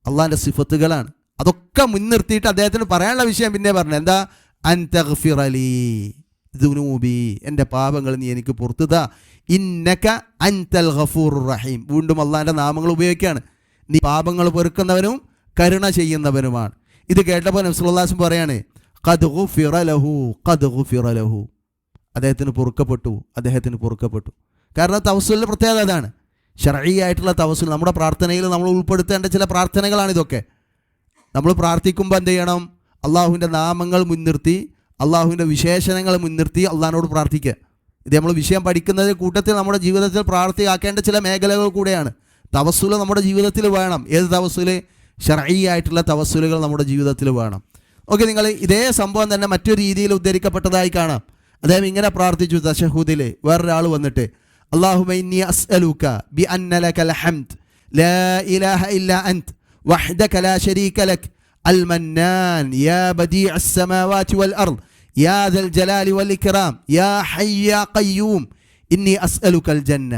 അള്ളാഹിൻ്റെ സിഫത്തുകളാണ്. അതൊക്കെ മുൻനിർത്തിയിട്ട് അദ്ദേഹത്തിന് പറയാനുള്ള വിഷയം പിന്നെ പറഞ്ഞു, എന്താ? അൻ തഗ്ഫിറ ലീ ദുനൂബി, എൻ്റെ പാപങ്ങൾ നീ എനിക്ക് പുറത്തുതാ. ഇന്നക അൻതൽ ഗഫൂറുർ റഹീം, വീണ്ടും അള്ളാഹിൻ്റെ നാമങ്ങൾ ഉപയോഗിക്കുകയാണ്. നീ പാപങ്ങൾ പൊറുക്കുന്നവനും കരുണ ചെയ്യുന്നവനുമാണ്. ഇത് കേട്ടപ്പോൾ നബി സല്ലല്ലാഹു അലൈഹി വസല്ലം പറയാണ്, ഖദ് ഗുഫിറ ലഹു, ഖദ് ഗുഫിറ ലഹു, അദ്ദേഹത്തിന് പൊറുക്കപ്പെട്ടു. കാരണം തവസ്സുലിൻ്റെ പ്രത്യേകത അതാണ്. ശർഈ ആയിട്ടുള്ള തവസ്സുൽ, നമ്മുടെ പ്രാർത്ഥനയിൽ നമ്മൾ ഉൾപ്പെടുത്തേണ്ട ചില പ്രാർത്ഥനകളാണ് ഇതൊക്കെ. നമ്മൾ പ്രാർത്ഥിക്കുമ്പോൾ എന്ത് ചെയ്യണം? അള്ളാഹുവിൻ്റെ നാമങ്ങൾ മുൻനിർത്തി, അള്ളാഹുവിൻ്റെ വിശേഷണങ്ങൾ മുൻനിർത്തി അള്ളാഹിനോട് പ്രാർത്ഥിക്കുക. ഇത് നമ്മൾ വിഷയം പഠിക്കുന്നത് കൂട്ടത്തിൽ നമ്മുടെ ജീവിതത്തിൽ പ്രാർത്ഥിയാക്കേണ്ട ചില മേഖലകൾ കൂടെയാണ്. തവസ്സുൽ നമ്മുടെ ജീവിതത്തിൽ വേണം. ഏത് തവസ്സുൽ? ശർഈ ആയിട്ടുള്ള തവസ്സുലുകൾ നമ്മുടെ ജീവിതത്തിൽ വേണം. ഓക്കെ, നിങ്ങൾ ഇതേ സംഭവം തന്നെ മറ്റൊരു രീതിയിൽ ഉദ്ധരിക്കപ്പെട്ടതായി കാണാം. അദ്ദേഹം ഇങ്ങനെ പ്രാർത്ഥിച്ചു തശഹൂദിൽ. വേറൊരാൾ വന്നിട്ട്, അല്ലാഹുമ്മ ഇന്നി അസ്അലുക ബി അന്ന ലകൽ ഹംദ് ലാ ഇലാഹ ഇല്ലാ അൻത് വഹ്ദക ലാ ശരീക ലക് അൽ മന്നാൻ യാ ബദീഅ അസ്സമാവാതി വൽ അർദ് യാ ദൽ ജലാലി വൽ ഇക്റാം യാ ഹയ്യ യാ ഖയ്യൂം ഇന്നി അസ്അലുകൽ ജന്ന.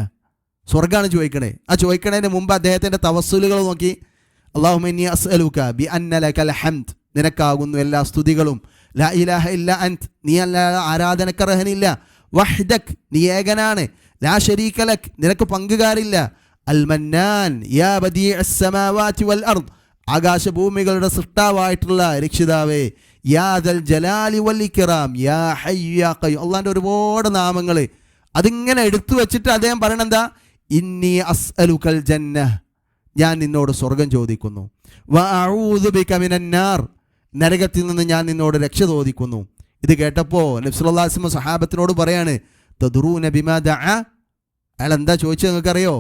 സ്വർഗ്ഗാണ് ചോദിക്കണേ. ആ ചോദിക്കണതിന് മുമ്പ് അദ്ദേഹത്തിൻ്റെ തവസ്സുലുകൾ നോക്കി. അല്ലാഹുമ്മ ഇന്നി അസ്അലുക ബി അന്ന ലകൽ ഹംദ്, നിനക്കാകുന്നു എല്ലാ സ്തുതികളും. ലാ ഇലാഹ ഇല്ലാ അൻത്, നീ അല്ലാതെ ആരാധനക്കർഹനില്ല. വഹ്ദക്, നീ ഏകനാണ്. ലാ ശരീക ലക്, നിനക്ക് പങ്കുകാരില്ല. അൽ മന്നാൻ യാ ബദീഅ അസ്സമാവാതി വൽ അർദ്, ആകാശഭൂമികളുടെ സൃഷ്ടാവായിട്ടുള്ള രക്ഷിതാവേ. യാ ദൽ ജലാലി വൽ ഇക്റാം യാ ഹയ്യ യാ ഖയ്യൂം. അള്ളാഹിൻ്റെ ഒരുപാട് നാമങ്ങൾ അതിങ്ങനെ എടുത്തു വെച്ചിട്ട് അദ്ദേഹം പറയണെന്താ? ഇന്നി അസ്അലുകൽ ജന്ന, ഞാൻ നിന്നോട് സ്വർഗം ചോദിക്കുന്നു. വ അഊദു ബിക മിനന്നാർ, നരകത്തിൽ നിന്ന് ഞാൻ നിന്നോട് രക്ഷ ചോദിക്കുന്നു. ഇത് കേട്ടപ്പോൾ നബി സല്ലല്ലാഹു അലൈഹി വസല്ലം സഹാബത്തിനോട് പറയാണ്, തദ്റൂന ബിമാ ദഅ, അയാൾ എന്താ ചോദിച്ചത് നിങ്ങൾക്കറിയോ?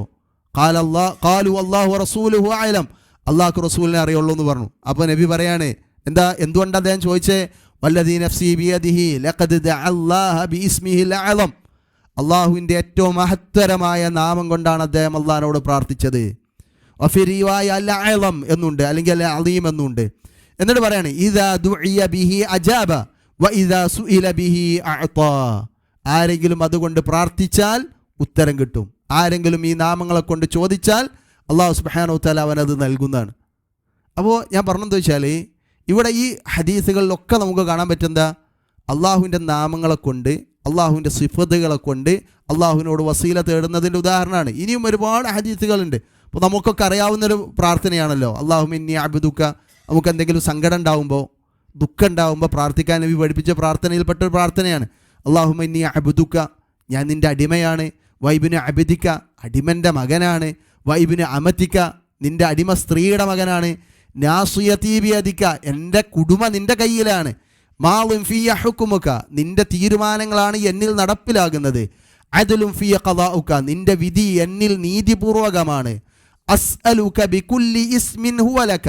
ഖാലു അല്ലാഹു വറസൂലുഹു അഅലം, അള്ളാഹു റസൂലിനെ അറിയുള്ളൂ എന്ന് പറഞ്ഞു. അപ്പോൾ നബി പറയാണ്, എന്തുകൊണ്ടാണ് അദ്ദേഹം ചോദിച്ചേ? വല്ലദീ നഫ്സി ബിയദിഹി ലഖദ് ദഅ അല്ലാഹ ബിഇസ്മിഹിൽ അഅലം, അള്ളാഹുവിൻ്റെ ഏറ്റവും മഹത്തരമായ നാമം കൊണ്ടാണ് അദ്ദേഹം അള്ളാഹിനോട് പ്രാർത്ഥിച്ചത്. വഫി റിവായ അൽ അഅലം എന്നുണ്ട്, അല്ലെങ്കിൽ അൽ അലീം എന്നുണ്ട്. എന്നിട്ട് പറയാണ്, ഇദാ ദുഇയ ബിഹി അജാബ വ ഇദാ സുഇല ബിഹി അഅതാ, ആരെങ്കിലും അതുകൊണ്ട് പ്രാർത്ഥിച്ചാൽ ഉത്തരം കിട്ടും. ആരെങ്കിലും ഈ നാമങ്ങളെ കൊണ്ട് ചോദിച്ചാൽ അള്ളാഹു സുബ്ഹാനഹു വ തആല അവനത് നൽകുന്നതാണ്. അപ്പോൾ ഞാൻ പറഞ്ഞതെന്ന് വെച്ചാൽ ഇവിടെ ഈ ഹദീസുകളിലൊക്കെ നമുക്ക് കാണാൻ പറ്റുന്ന അള്ളാഹുവിൻ്റെ നാമങ്ങളെ കൊണ്ട്, അള്ളാഹുവിൻ്റെ സിഫത്തുകളെ കൊണ്ട് അള്ളാഹുവിനോട് വസീല തേടുന്നതിൻ്റെ ഉദാഹരണമാണ്. ഇനിയും ഒരുപാട് ഹദീസുകളുണ്ട്. അപ്പോൾ നമുക്കൊക്കെ അറിയാവുന്നൊരു പ്രാർത്ഥനയാണല്ലോ അല്ലാഹുമ്മ ഇന്നി അബ്ദുക. നമുക്ക് എന്തെങ്കിലും സങ്കടം ഉണ്ടാകുമ്പോൾ, ദുഃഖം ഉണ്ടാകുമ്പോൾ പ്രാർത്ഥിക്കാൻ നബി പഠിപ്പിച്ച പ്രാർത്ഥനയിൽപ്പെട്ടൊരു പ്രാർത്ഥനയാണ്. അല്ലാഹുമ്മ ഇന്നി അബ്ദുക, ഞാൻ നിൻ്റെ അടിമയാണ്. വൈബിന് അബദിക്ക, അടിമൻ്റെ മകനാണ്. വൈബിന് അമത്തിക്ക, നിൻ്റെ അടിമ സ്ത്രീയുടെ മകനാണ്. നാസിയതി ബിയദിക, എൻ്റെ കുടുമ നിൻ്റെ കയ്യിലാണ്. മാളും ഫിയ ഹുക്കുമുക, നിൻ്റെ തീരുമാനങ്ങളാണ് എന്നിൽ നടപ്പിലാകുന്നത്. അദലും ഫിയ ഖദാഉക, നിൻ്റെ വിധി എന്നിൽ നീതിപൂർവകമാണ്. അസ്അലുക ബികുല്ലി ഇസ്മിൻ ഹുവ ലക,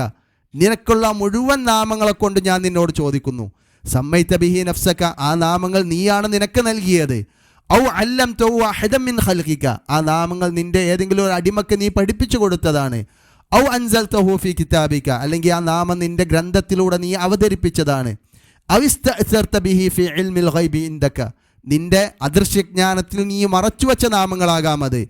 നിനക്കുള്ള മുഴുവൻ നാമങ്ങളെ കൊണ്ട് ഞാൻ നിന്നോട് ചോദിക്കുന്നു. സമ്മൈത ബിഹി നഫ്സക, ആ നാമങ്ങൾ നീയാണ് നിനക്ക് നൽകിയത്. ഔ അല്ലംതഹു അഹദൻ മിൻ ഖൽഖിക, ആ നാമങ്ങൾ നിൻ്റെ ഏതെങ്കിലും ഒരു അടിമക്ക് നീ പഠിപ്പിച്ചു കൊടുത്തതാണ്. ഔ അൻസൽതഹു ഫി കിതാബിക, അല്ലെങ്കിൽ ആ നാമം നിൻ്റെ ഗ്രന്ഥത്തിലൂടെ നീ അവതരിപ്പിച്ചതാണ്. ഔ ഇസ്തഅ്സർത ബിഹി ഫി ഇൽമിൽ ഗൈബി ഇൻദക, നിൻ്റെ അദൃശ്യജ്ഞാനത്തിൽ നീ മറച്ചുവെച്ച നാമങ്ങളാകാം അത്.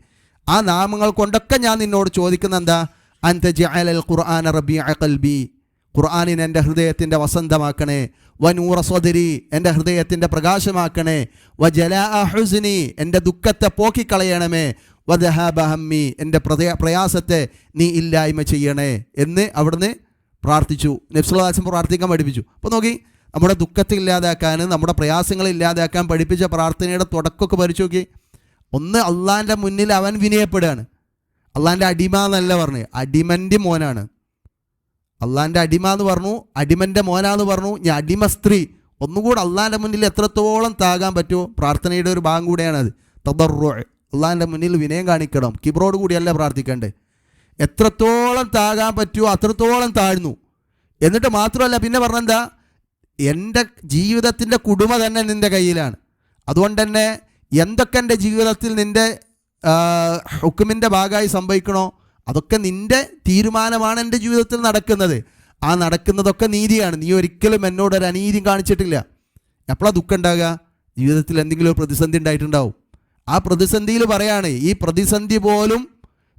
ആ നാമങ്ങൾ കൊണ്ടൊക്കെ ഞാൻ നിന്നോട് ചോദിക്കുന്ന എന്താ? അൻത ജഅലൽ ഖുർആന റബീഅ ഖൽബി, ഖുർആനിനെ എൻ്റെ ഹൃദയത്തിൻ്റെ വസന്തമാക്കണേ. വനൂറ സ്വദരി, എൻ്റെ ഹൃദയത്തിൻ്റെ പ്രകാശമാക്കണേ. വജലാഅ ഹുസ്നി, എൻ്റെ ദുഃഖത്തെ പോക്കിക്കളയണമേ. വദഹാബ ഹമ്മി, എൻ്റെ പ്രയാസത്തെ നീ ഇല്ലായ്മ ചെയ്യണേ എന്ന് അവിടുന്ന് പ്രാർത്ഥിച്ചു. നബി സല്ലല്ലാഹു അലൈഹി വസല്ലം പ്രാർത്ഥിക്കാൻ പഠിപ്പിച്ചു. അപ്പോൾ നോക്കി, നമ്മുടെ ദുഃഖത്തെ ഇല്ലാതാക്കാൻ, നമ്മുടെ പ്രയാസങ്ങൾ ഇല്ലാതാക്കാൻ പഠിപ്പിച്ച പ്രാർത്ഥനയുടെ തുടക്കമൊക്കെ പഠിച്ചു നോക്കി. ഒന്ന്, അള്ളാൻ്റെ മുന്നിൽ അവൻ വിനയപ്പെടുകയാണ്. അള്ളാൻ്റെ അടിമ എന്നല്ല പറഞ്ഞു, അടിമൻ്റെ മോനാണ്. അള്ളാൻ്റെ അടിമ എന്ന് പറഞ്ഞു, അടിമൻ്റെ മോനാന്ന് പറഞ്ഞു, ഞാൻ അടിമ സ്ത്രീ. ഒന്നുകൂടെ അള്ളാൻ്റെ മുന്നിൽ എത്രത്തോളം താകാൻ പറ്റുമോ, പ്രാർത്ഥനയുടെ ഒരു ഭാഗം കൂടെയാണത്. തദർറു, അള്ളാൻ്റെ മുന്നിൽ വിനയം കാണിക്കണം. കിബ്രോട് കൂടിയല്ല പ്രാർത്ഥിക്കണ്ടേ. എത്രത്തോളം താകാൻ പറ്റുമോ അത്രത്തോളം താഴ്ന്നു. എന്നിട്ട് മാത്രമല്ല, പിന്നെ പറഞ്ഞെന്താ, എൻ്റെ ജീവിതത്തിൻ്റെ കുടുമ തന്നെ നിൻ്റെ കയ്യിലാണ്. അതുകൊണ്ട് തന്നെ എന്തൊക്കെ എൻ്റെ ജീവിതത്തിൽ നിൻ്റെ ഹുക്കുമിൻ്റെ ഭാഗമായി സംഭവിക്കണോ അതൊക്കെ നിൻ്റെ തീരുമാനമാണ് എൻ്റെ ജീവിതത്തിൽ നടക്കുന്നത്. ആ നടക്കുന്നതൊക്കെ നീതിയാണ്. നീ ഒരിക്കലും എന്നോടൊരു അനീതി കാണിച്ചിട്ടില്ല. എപ്പോഴാണ് ദുഃഖം ഉണ്ടാകുക? ജീവിതത്തിൽ എന്തെങ്കിലും ഒരു പ്രതിസന്ധി ഉണ്ടായിട്ടുണ്ടാവും. ആ പ്രതിസന്ധിയിൽ പറയാണ്, ഈ പ്രതിസന്ധി പോലും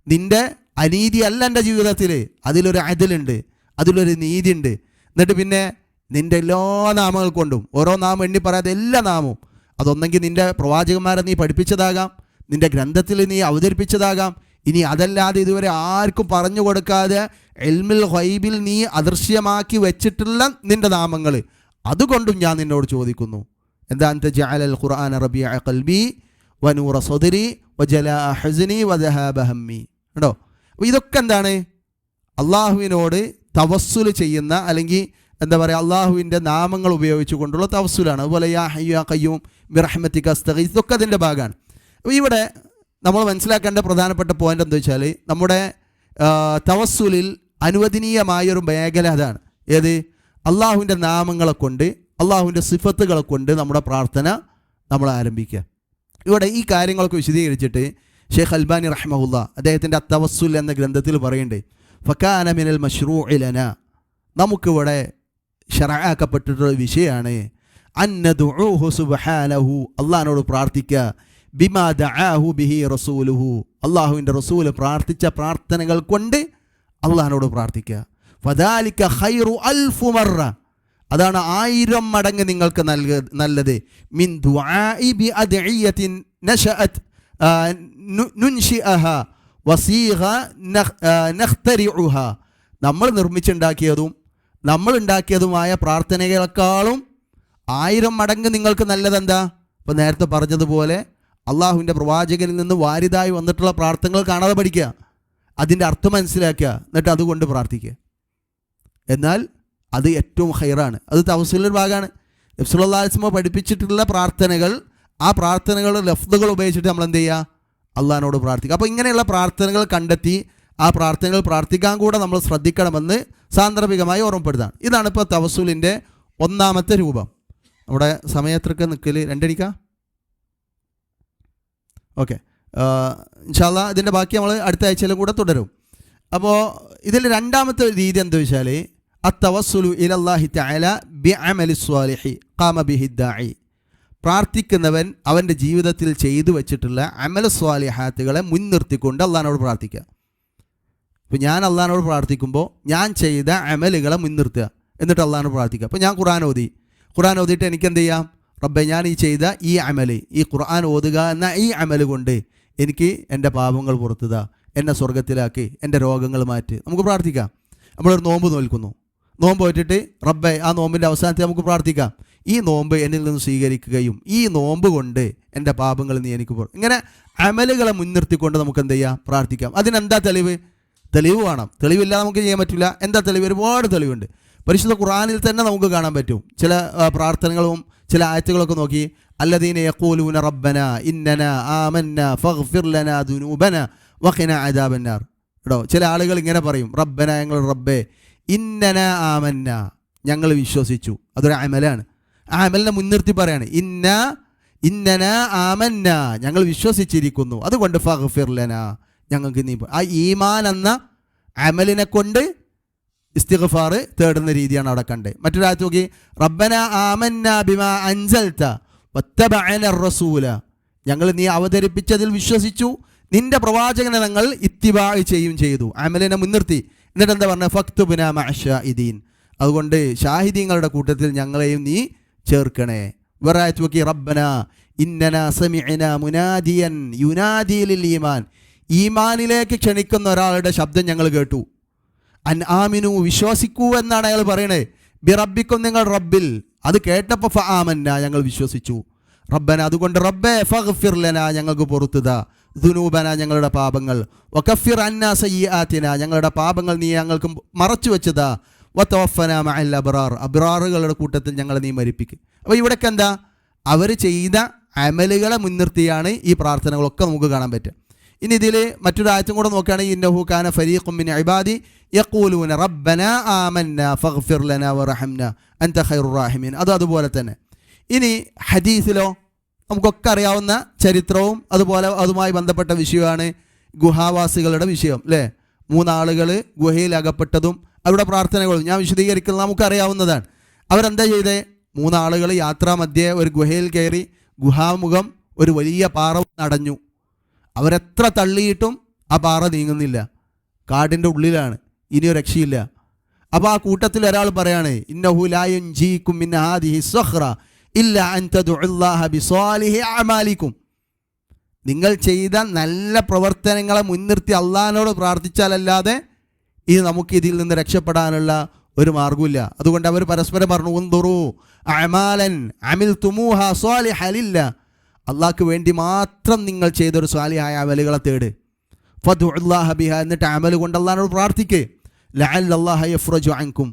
നിൻ്റെ അനീതി അല്ല എൻ്റെ ജീവിതത്തിൽ. അതിലൊരു അദലുണ്ട്, അതിലൊരു നീതിയുണ്ട്. എന്നിട്ട് പിന്നെ നിൻ്റെ എല്ലാ നാമങ്ങൾ കൊണ്ടും, ഓരോ നാമം എണ്ണി പറയാതെ എല്ലാ നാമവും, അതൊന്നെങ്കിൽ നിൻ്റെ പ്രവാചകന്മാരെ നീ പഠിപ്പിച്ചതാകാം, നിൻ്റെ ഗ്രന്ഥത്തിൽ നീ അവതരിപ്പിച്ചതാകാം. ഇനി അതല്ലാതെ ഇതുവരെ ആർക്കും പറഞ്ഞു കൊടുക്കാതെ ഇൽമുൽ ഗൈബിൽ നീ അദൃശ്യമാക്കി വെച്ചിട്ടുള്ള നിൻ്റെ നാമങ്ങൾ, അതുകൊണ്ടും ഞാൻ നിന്നോട് ചോദിക്കുന്നു. എന്താ? അൻത ജഅലൽ ഖുർആന റബീഅ ഖൽബി വനൂറ സ്വദരി വജലാഅ ഹുസ്നി വദഹാബ ഹമ്മി. കേട്ടോ? അപ്പോൾ ഇതൊക്കെ എന്താണ്? അള്ളാഹുവിനോട് തവസ്സുൽ ചെയ്യുന്ന, അല്ലെങ്കിൽ എന്താ പറയുക, അള്ളാഹുവിൻ്റെ നാമങ്ങൾ ഉപയോഗിച്ചു കൊണ്ടുള്ള തവസ്സുലാണ്. അതുപോലെ യാ ഹയ്യു യാ ഖയ്യൂം ബിറഹ്മതിക അസ്തഗീസ്, ഇതൊക്കെ അതിൻ്റെ ഭാഗമാണ്. അപ്പോൾ ഇവിടെ നമ്മൾ മനസ്സിലാക്കേണ്ട പ്രധാനപ്പെട്ട പോയിൻ്റ് എന്താ വെച്ചാൽ, നമ്മുടെ തവസ്സുലിൽ അനുവദനീയമായൊരു മേഖല അതാണ്. ഏത്? അള്ളാഹുവിൻ്റെ നാമങ്ങളെ കൊണ്ട്, അള്ളാഹുവിൻ്റെ സിഫത്തുകളെ കൊണ്ട് നമ്മുടെ പ്രാർത്ഥന നമ്മൾ ആരംഭിക്കുക. ഇവിടെ ഈ കാര്യങ്ങളൊക്കെ വിശദീകരിച്ചിട്ട് ഷെയ്ഖ് അൽബാനി റഹ്മഹുല്ലാ അദ്ദേഹത്തിൻ്റെ അത്തവസ്സുൽ എന്ന ഗ്രന്ഥത്തിൽ പറയുന്നുണ്ട്, ഫകാന മിനൽ മശ്റൂഇ ലനാ, നമുക്കിവിടെ ശറഅാക്കപ്പെട്ടിട്ടുള്ള വിഷയമാണ് അന്നദുഊഹു സുബ്ഹാനഹു, അള്ളാഹിനോട് പ്രാർത്ഥിക്കുക, ബിമാ ദഅാഹു ബിഹി റസൂലുഹു, അള്ളാഹുവിൻ്റെ റസൂൽ പ്രാർത്ഥിച്ച പ്രാർത്ഥനകൾ കൊണ്ട് അള്ളാഹിനോട് പ്രാർത്ഥിക്കുക. ഫദാലിക ഖൈറു അൽഫു മറ, അതാണ് 1000 മടങ്ങ് നിങ്ങൾക്ക് നല്ലത്. മിൻ ദുആഇ ബി അദ്ഇയത്തിൻ നശഅത് നുൻശിഅഹ വസീഗ നഖ്തരിഉഹ, നമ്മൾ നിർമ്മിച്ചുണ്ടാക്കിയതും നമ്മൾ ഉണ്ടാക്കിയതുമായ പ്രാർത്ഥനകളെക്കാളും 1000 മടങ്ങ് നിങ്ങൾക്ക് നല്ലതെന്താ? ഇപ്പോൾ നേരത്തെ പറഞ്ഞതുപോലെ അള്ളാഹുവിൻ്റെ പ്രവാചകനിൽ നിന്ന് വാരിതായി വന്നിട്ടുള്ള പ്രാർത്ഥനകൾ കാണാതെ പഠിക്കുക, അതിൻ്റെ അർത്ഥം മനസ്സിലാക്കുക, എന്നിട്ട് അതുകൊണ്ട് പ്രാർത്ഥിക്കുക. എന്നാൽ അത് ഏറ്റവും ഹൈറാണ്. അത് തവസ്സുലിൻ്റെ ഭാഗമാണ്. നബി സല്ലല്ലാഹു അലൈഹി വസല്ലം പഠിപ്പിച്ചിട്ടുള്ള പ്രാർത്ഥനകൾ, ആ പ്രാർത്ഥനകളുടെ ലഫ്ദുകൾ ഉപയോഗിച്ചിട്ട് നമ്മൾ എന്ത് ചെയ്യുക? അള്ളാഹിനോട് പ്രാർത്ഥിക്കുക. അപ്പോൾ ഇങ്ങനെയുള്ള പ്രാർത്ഥനകൾ കണ്ടെത്തി ആ പ്രാർത്ഥനകൾ പ്രാർത്ഥിക്കാൻ കൂടെ നമ്മൾ ശ്രദ്ധിക്കണമെന്ന് സാന്ദർഭികമായി ഓർമ്മപ്പെടുത്താണ്. ഇതാണ് ഇപ്പോൾ തവസ്സുലിൻ്റെ ഒന്നാമത്തെ രൂപം. നമ്മുടെ സമയത്രക്ക് നിൽക്കൽ 2 ഓക്കെ. ഇൻഷാ അല്ലാഹ് ഇതിൻ്റെ ബാക്കി നമ്മൾ അടുത്ത ആഴ്ചയിലും കൂടെ തുടരും. അപ്പോൾ ഇതിൽ രണ്ടാമത്തെ രീതി എന്താ വെച്ചാൽ, അത്തവസ്സുലു ഇലല്ലാഹി തആല ബിഅമലി സ്വാലിഹി ഖാമ ബിഹി ദാഇ, പ്രാർത്ഥിക്കുന്നവൻ അവൻ്റെ ജീവിതത്തിൽ ചെയ്തു വച്ചിട്ടുള്ള അമല സ്വാലിഹാത്തുകളെ മുൻനിർത്തിക്കൊണ്ട് അള്ളാഹിനോട് പ്രാർത്ഥിക്കുക. ഇപ്പോൾ ഞാൻ അള്ളാഹിനോട് പ്രാർത്ഥിക്കുമ്പോൾ ഞാൻ ചെയ്ത അമലുകളെ മുൻനിർത്തുക, എന്നിട്ട് അള്ളാഹിനോട് പ്രാർത്ഥിക്കുക. അപ്പോൾ ഞാൻ ഖുർആൻ ഓതിയിട്ട് എനിക്ക് എന്ത് ചെയ്യാം? റബ്ബേ, ഞാൻ ഈ ചെയ്ത ഈ അമല്, ഈ ഖുർആൻ ഓതുക എന്ന ഈ അമല് കൊണ്ട് എനിക്ക് എൻ്റെ പാപങ്ങൾ പുറത്തുക, എന്നെ സ്വർഗത്തിലാക്കി, എൻ്റെ രോഗങ്ങൾ മാറ്റി. നമുക്ക് പ്രാർത്ഥിക്കാം. നമ്മളൊരു നോമ്പ് നോൽക്കുന്നു, നോമ്പ് വെച്ചിട്ട് റബ്ബേ, ആ നോമ്പിൻ്റെ അവസാനത്തിൽ നമുക്ക് പ്രാർത്ഥിക്കാം, ഈ നോമ്പ് എന്നിൽ നിന്ന് സ്വീകരിക്കുകയും ഈ നോമ്പ് കൊണ്ട് എൻ്റെ പാപങ്ങൾ നീ എനിക്ക് ഇങ്ങനെ അമലുകളെ മുൻനിർത്തിക്കൊണ്ട് നമുക്ക് എന്ത് ചെയ്യാം? പ്രാർത്ഥിക്കാം. അതിനെന്താ തെളിവ് വേണം. തെളിവില്ലാതെ നമുക്ക് ചെയ്യാൻ പറ്റില്ല. എന്താ തെളിവ്? ഒരുപാട് തെളിവുണ്ട്. പരിശുദ്ധ ഖുർആനിൽ തന്നെ നമുക്ക് കാണാൻ പറ്റും. ചില പ്രാർത്ഥനകളും ചില ആയത്തുകളൊക്കെ നോക്കി, അല്ലദീന യഖൂലൂന റബ്ബന ഇന്നന ആമന്ന ഫഗ്ഫിർ ലനാ ദുനൂബന വഖിന അദാബന്നാർ. കേട്ടോ, ചില ആളുകൾ ഇങ്ങനെ പറയും, റബ്ബന, ഞങ്ങൾ റബ്ബേ, ഇന്നന ആമന്ന, ഞങ്ങൾ വിശ്വസിച്ചു. അതൊരു അമലാണ്. ആ അമലിനെ മുൻനിർത്തി പറയാണ്, ഇന്നന ആമന്ന, ഞങ്ങൾ വിശ്വസിച്ചിരിക്കുന്നു, അതുകൊണ്ട് ഫഗ്ഫിർ ലനാ, ഞങ്ങൾക്ക് നീ. ആ ഈമാൻ എന്ന അമലിനെ കൊണ്ട് ഇസ്തിഗ്ഫാർ തേടുന്ന രീതിയാണ് അവിടെ കണ്ടത്. മറ്റൊരാഴ്ച നോക്കി, റബ്ബന ആമന്ന ബിമാ അൻസൽത വത്തബഅന റസൂല, ഞങ്ങൾ നീ അവതരിപ്പിച്ചതിൽ വിശ്വസിച്ചു, നിന്റെ പ്രവാചകനെ ഞങ്ങൾ ഇത്തിബാ ചെയ്യുകയും ചെയ്തു. അമലിനെ മുൻനിർത്തി. എന്നിട്ട് എന്താ പറഞ്ഞത്? ഫക്തുബ്നാ മഅശാഹിദീൻ, അതുകൊണ്ട് ഷാഹിദീങ്ങളുടെ കൂട്ടത്തിൽ ഞങ്ങളെയും നീ ചേർക്കണേ. വേറെ ആയത്ത് നോക്കി, റബ്ബന ഇന്നനാ സമിഅനാ മുനാദിയൻ യുനാദി ലിൽ ഈമാൻ, ഈമാനിലേക്ക് ക്ഷണിക്കുന്ന ഒരാളുടെ ശബ്ദം ഞങ്ങൾ കേട്ടു. അൻ ആമിനു, വിശ്വസിക്കൂ എന്നാണ് അയാൾ പറയണേ. ബി റബ്ബിക്കും, നിങ്ങൾ റബ്ബിൽ. അത് കേട്ടപ്പോൾ ഫആമന്ന, ഞങ്ങൾ വിശ്വസിച്ചു. റബ്ബന, അതുകൊണ്ട് റബ്ബേ, ഫഗ്ഫിർ ലനാ, ഞങ്ങൾക്ക് പുറത്തുതാ, ദുനൂബന, ഞങ്ങളുടെ പാപങ്ങൾ, വകഫിർ അന്നാ സയ്യിആതിന, ഞങ്ങളുടെ പാപങ്ങൾ നീ ഞങ്ങൾക്ക് മറച്ചു വെച്ചതാ, വതവഫന മഅൽ അബ്റാർ, അബ്റാറുകളുടെ കൂട്ടത്തിൽ ഞങ്ങളെ നീ മരിപ്പിക്കും. അപ്പോൾ ഇവിടേക്ക് എന്താ? അവർ ചെയ്ത അമലുകളെ മുൻനിർത്തിയാണ് ഈ പ്രാർത്ഥനകളൊക്കെ നമുക്ക് കാണാൻ പറ്റുക. ഇനി ഇതിൽ മറ്റൊരു ആയത്തും കൂടെ നോക്കുകയാണെങ്കിൽ, ഇന്നഹു കാന ഫരീഖും മിൻ ഇബാദി യഖൂലൂന റബ്ബന ആമന്ന ഫഗ്ഫിർ ലനാ വറഹംന അൻത ഖൈറുർ റാഹിമീൻ. അതുപോലെ തന്നെ. ഇനി ഹദീസിലോ നമുക്കൊക്കെ അറിയാവുന്ന ചരിത്രവും അതുപോലെ അതുമായി ബന്ധപ്പെട്ട വിഷയമാണ് ഗുഹാവാസികളുടെ വിഷയം, അല്ലേ? 3 ആളുകൾ ഗുഹയിൽ അകപ്പെട്ടതും അവരുടെ പ്രാർത്ഥനകളും ഞാൻ വിശദീകരിക്കുന്നത് നമുക്കറിയാവുന്നതാണ്. അവരെന്താ ചെയ്തേ? 3 ആളുകൾ യാത്രാമധ്യേ ഒരു ഗുഹയിൽ കയറി, ഗുഹാമുഖം ഒരു വലിയ പാറ അടഞ്ഞു. അവരെത്ര തള്ളിയിട്ടും ആ പാറ നീങ്ങുന്നില്ല, കാടിൻ്റെ ഉള്ളിലാണ്, ഇനിയൊരു രക്ഷയില്ല. അപ്പോൾ ആ കൂട്ടത്തിൽ ഒരാൾ പറയാണ്, ഇന്നഹു ലാ യുൻജീകും മിൻ ഹാദിഹി സ്വഖ്റ ഇല്ല അൻ തദ്ഉല്ലാഹ ബിസ്വാലിഹി അഅമാലികും, നിങ്ങൾ ചെയ്ത നല്ല പ്രവർത്തനങ്ങളെ മുൻനിർത്തി അള്ളാഹിനോട് പ്രാർത്ഥിച്ചാലല്ലാതെ ഇത് നമുക്ക് ഇതിൽ നിന്ന് രക്ഷപ്പെടാനുള്ള ഒരു മാർഗ്ഗമില്ല. അതുകൊണ്ട് അവർ പരസ്പരം പറഞ്ഞു, ഉൻദുറു അഅമാലൻ അമിൽതുമൂഹ സ്വാലിഹൻ ലില്ലാഹ്, അള്ളാഹ്ക്ക് വേണ്ടി മാത്രം നിങ്ങൾ ചെയ്തൊരു സ്വാലിഹായ അമലുകളെ തേട്. ഫദ്ഉല്ലാഹ ബിഹ, എന്നിട്ട് അമൽ കൊണ്ട് അള്ളാഹിനോട് പ്രാർത്ഥിക്കേ. ലഅല്ലല്ലാഹ യഫ്റജു അൻകും,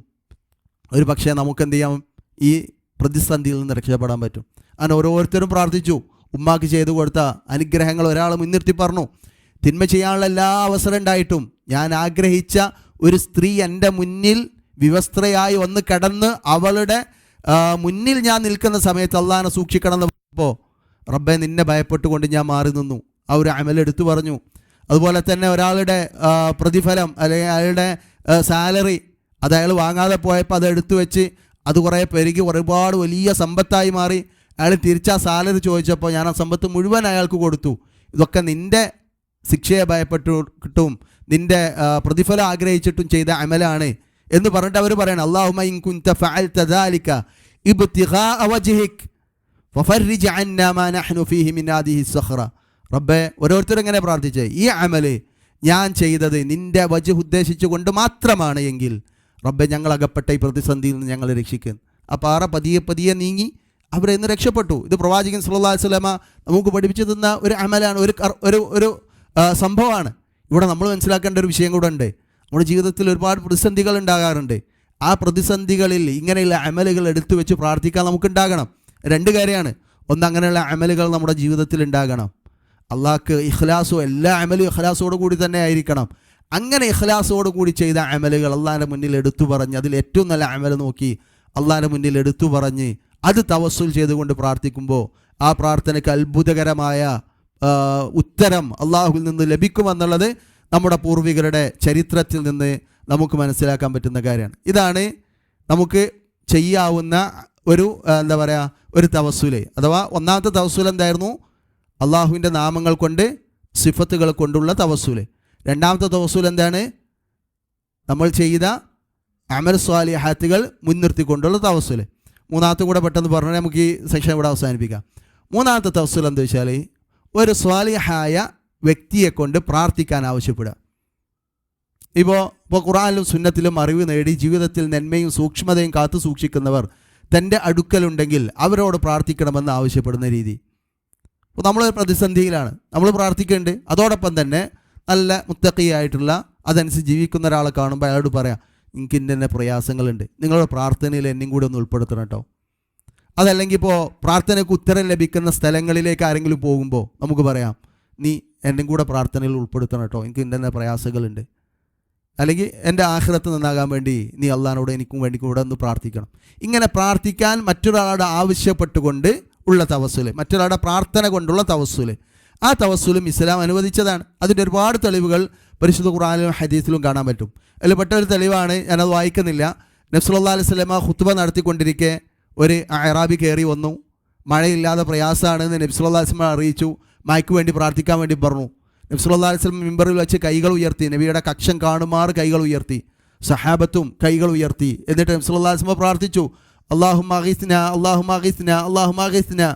ഒരു പക്ഷേ നമുക്ക് എന്ത് ചെയ്യാം? ഈ പ്രതിസന്ധിയിൽ നിന്ന് രക്ഷപ്പെടാൻ പറ്റും. അങ്ങനെ ഓരോരുത്തരും പ്രാർത്ഥിച്ചു. ഉമ്മാക്ക് ചെയ്തു കൊടുത്ത അനുഗ്രഹങ്ങൾ ഒരാൾ മുൻനിർത്തി പറഞ്ഞു. തിന്മ ചെയ്യാനുള്ള എല്ലാ അവസരം ഉണ്ടായിട്ടും ഞാൻ ആഗ്രഹിച്ച ഒരു സ്ത്രീ എൻ്റെ മുന്നിൽ വിവസ്ത്രയായി ഒന്ന് കടന്ന് അവളുടെ മുന്നിൽ ഞാൻ നിൽക്കുന്ന സമയത്ത് അള്ളാഹിനെ സൂക്ഷിക്കണം എന്ന് പറഞ്ഞപ്പോൾ, റബ്ബെ, നിന്നെ ഭയപ്പെട്ടുകൊണ്ട് ഞാൻ മാറി നിന്നു. ആ ഒരു അമലെടുത്തു പറഞ്ഞു. അതുപോലെ തന്നെ ഒരാളുടെ പ്രതിഫലം അല്ലെങ്കിൽ അയാളുടെ സാലറി അത് അയാൾ വാങ്ങാതെ പോയപ്പോൾ അത് എടുത്തു വെച്ച് അത് കുറേ പെരുകി ഒരുപാട് വലിയ സമ്പത്തായി മാറി. അയാൾ തിരിച്ചാ സാലറി ചോദിച്ചപ്പോൾ ഞാൻ ആ സമ്പത്ത് മുഴുവൻ അയാൾക്ക് കൊടുത്തു. ഇതൊക്കെ നിൻ്റെ ശിക്ഷയെ ഭയപ്പെട്ടിട്ടും നിൻ്റെ പ്രതിഫലം ആഗ്രഹിച്ചിട്ടും ചെയ്ത അമലാണ് എന്ന് പറഞ്ഞിട്ട് അവർ പറയണം, അല്ലാഹുമ്മ ഇൻ കുൻത ഫഅൽത ദാലിക ഇബ്തിഗാഅ വജ്ഹിക് ഫഫർരിജ് അന്നാ മാ നഹ്നു ഫീഹി മിൻ ഹാദിഹി സ്വഖ്റ. റബ്ബേ, ഓരോരുത്തരും എങ്ങനെ പ്രാർത്ഥിച്ചേ, ഈ അമല് ഞാൻ ചെയ്തത് നിൻ്റെ വജ്ഹ് ഉദ്ദേശിച്ചുകൊണ്ട് മാത്രമാണ് എങ്കിൽ റബ്ബെ, ഞങ്ങൾ അകപ്പെട്ട ഈ പ്രതിസന്ധിയിൽ നിന്ന് ഞങ്ങളെ രക്ഷിക്കുന്നു. ആ പാറ പതിയെ നീങ്ങി അവരെന്ന് രക്ഷപ്പെട്ടു. ഇത് പ്രവാചകൻ സല്ലല്ലാഹു അലൈഹി വസല്ലമ നമുക്ക് പഠിപ്പിച്ചു തന്ന ഒരു അമലാണ്, ഒരു സംഭവമാണ്. ഇവിടെ നമ്മൾ മനസ്സിലാക്കേണ്ട ഒരു വിഷയം കൂടെ ഉണ്ട്. നമ്മുടെ ജീവിതത്തിൽ ഒരുപാട് പ്രതിസന്ധികൾ ഉണ്ടാകാറുണ്ട്. ആ പ്രതിസന്ധികളിൽ ഇങ്ങനെയുള്ള അമലുകൾ എടുത്തു വെച്ച് പ്രാർത്ഥിക്കാൻ നമുക്കുണ്ടാകണം. 2 കാര്യമാണ്. ഒന്ന്, അങ്ങനെയുള്ള അമലുകൾ നമ്മുടെ ജീവിതത്തിൽ ഉണ്ടാകണം. അള്ളാഹ്ക്ക് ഇഖ്ലാസോ, എല്ലാ അമലും ഇഖ്ലാസോട് കൂടി തന്നെ ആയിരിക്കണം. അങ്ങനെ ഇഖ്ലാസോട് കൂടി ചെയ്ത അമലുകൾ അള്ളാഹിൻ്റെ മുന്നിൽ എടുത്തു പറഞ്ഞ്, അതിൽ ഏറ്റവും നല്ല അമൽ നോക്കി അള്ളാഹിൻ്റെ മുന്നിൽ എടുത്തു പറഞ്ഞ് അത് തവസ്സുൽ ചെയ്തുകൊണ്ട് പ്രാർത്ഥിക്കുമ്പോൾ ആ പ്രാർത്ഥനയ്ക്ക് അത്ഭുതകരമായ ഉത്തരം അള്ളാഹുവിൽ നിന്ന് ലഭിക്കുമെന്നുള്ളത് നമ്മുടെ പൂർവികരുടെ ചരിത്രത്തിൽ നിന്ന് നമുക്ക് മനസ്സിലാക്കാൻ പറ്റുന്ന കാര്യമാണ്. ഇതാണ് നമുക്ക് ചെയ്യാവുന്ന ഒരു ഒരു തവസ്സുല്. അഥവാ ഒന്നാമത്തെ തവസ്സുൽ എന്തായിരുന്നു? അള്ളാഹുവിൻ്റെ നാമങ്ങൾ കൊണ്ട് സിഫത്തുകൾ കൊണ്ടുള്ള തവസ്സുല്. രണ്ടാമത്തെ തവസ്സുൽ എന്താണ്? നമ്മൾ ചെയ്ത അമൽ സ്വാലിഹാത്തുകൾ മുൻനിർത്തിക്കൊണ്ടുള്ള തവസ്സുല്. മൂന്നാമത്തെ കൂടെ പെട്ടെന്ന് പറഞ്ഞാൽ നമുക്ക് ഈ സെക്ഷൻ ഇവിടെ അവസാനിപ്പിക്കാം. മൂന്നാമത്തെ തവസ്സുൽ എന്താ വെച്ചാൽ ഒരു സ്വാലിഹായ വ്യക്തിയെ കൊണ്ട് പ്രാർത്ഥിക്കാൻ ആവശ്യപ്പെടുക. ഇപ്പോൾ ഖുർആനിലും സുന്നത്തിലും അറിവ് നേടി ജീവിതത്തിൽ നന്മയും സൂക്ഷ്മതയും കാത്തു സൂക്ഷിക്കുന്നവർ തൻ്റെ അടുക്കലുണ്ടെങ്കിൽ അവരോട് പ്രാർത്ഥിക്കണമെന്ന് ആവശ്യപ്പെടുന്ന രീതി. അപ്പോൾ നമ്മൾ പ്രതിസന്ധിയിലാണ്, നമ്മൾ പ്രാർത്ഥിക്കേണ്ടത്. അതോടൊപ്പം തന്നെ നല്ല മുത്തഖിയായിട്ടുള്ള അതനുസരിച്ച് ജീവിക്കുന്ന ഒരാളെ കാണുമ്പോൾ അയാളോട് പറയാം, എനിക്ക് ഇന്ന പ്രയാസങ്ങളുണ്ട്, നിങ്ങളുടെ പ്രാർത്ഥനയിൽ എന്നെയും കൂടെ ഒന്ന് ഉൾപ്പെടുത്തണം കേട്ടോ. അതല്ലെങ്കിൽ ഇപ്പോൾ പ്രാർത്ഥനയ്ക്ക് ഉത്തരം ലഭിക്കുന്ന സ്ഥലങ്ങളിലേക്ക് ആരെങ്കിലും പോകുമ്പോൾ നമുക്ക് പറയാം, നീ എന്നെയും കൂടെ പ്രാർത്ഥനയിൽ ഉൾപ്പെടുത്തണം കേട്ടോ, എനിക്ക് ഇന്ന പ്രയാസങ്ങളുണ്ട്. അല്ലെങ്കിൽ എൻ്റെ ആഖിറത്ത് നന്നാകാൻ വേണ്ടി നീ അള്ളാഹിനോട് എനിക്കും വേണ്ടി കൂടെ ഒന്ന് പ്രാർത്ഥിക്കണം. ഇങ്ങനെ പ്രാർത്ഥിക്കാൻ മറ്റൊരാളുടെ ആവശ്യപ്പെട്ടുകൊണ്ട് ഉള്ള തവസ്സുല്, മറ്റൊരാളുടെ പ്രാർത്ഥന കൊണ്ടുള്ള തവസ്സുല്, ആ തവസ്സുലും ഇസ്ലാം അനുവദിച്ചതാണ്. അതിൻ്റെ ഒരുപാട് തെളിവുകൾ പരിശുദ്ധ ഖുർആനിലും ഹദീസിലും കാണാൻ പറ്റും. അതിൽ പെട്ട ഒരു തെളിവാണ്, ഞാനത് വായിക്കുന്നില്ല. നബി സല്ലല്ലാഹു അലൈഹി വസല്ലമ ഖുത്ബ നടത്തിക്കൊണ്ടിരിക്കെ ഒരു അഅറാബി കയറി വന്നു. മഴയില്ലാതെ പ്രയാസമാണെന്ന് നബി സല്ലല്ലാഹു അലൈഹി വസല്ലമ അറിയിച്ചു. മഴയ്ക്ക് വേണ്ടി പ്രാർത്ഥിക്കാൻ വേണ്ടി പറഞ്ഞു. നബി സല്ലല്ലാഹു അലൈഹി വസല്ലം മിമ്പറിൽ വെച്ച് കൈകൾ ഉയർത്തി, നബിയുടെ കക്ഷം കാണുമാറ് കൈകൾ ഉയർത്തി, സഹാബത്തും കൈകൾ ഉയർത്തി. എന്നിട്ട് നബി സല്ലല്ലാഹു അലൈഹി വസല്ലം പ്രാർത്ഥിച്ചു, അല്ലാഹുമ്മ അഗീസ്നാ അല്ലാഹുമ്മ അഗീസ്നാ അല്ലാഹുമ്മ അഗീസ്നാ,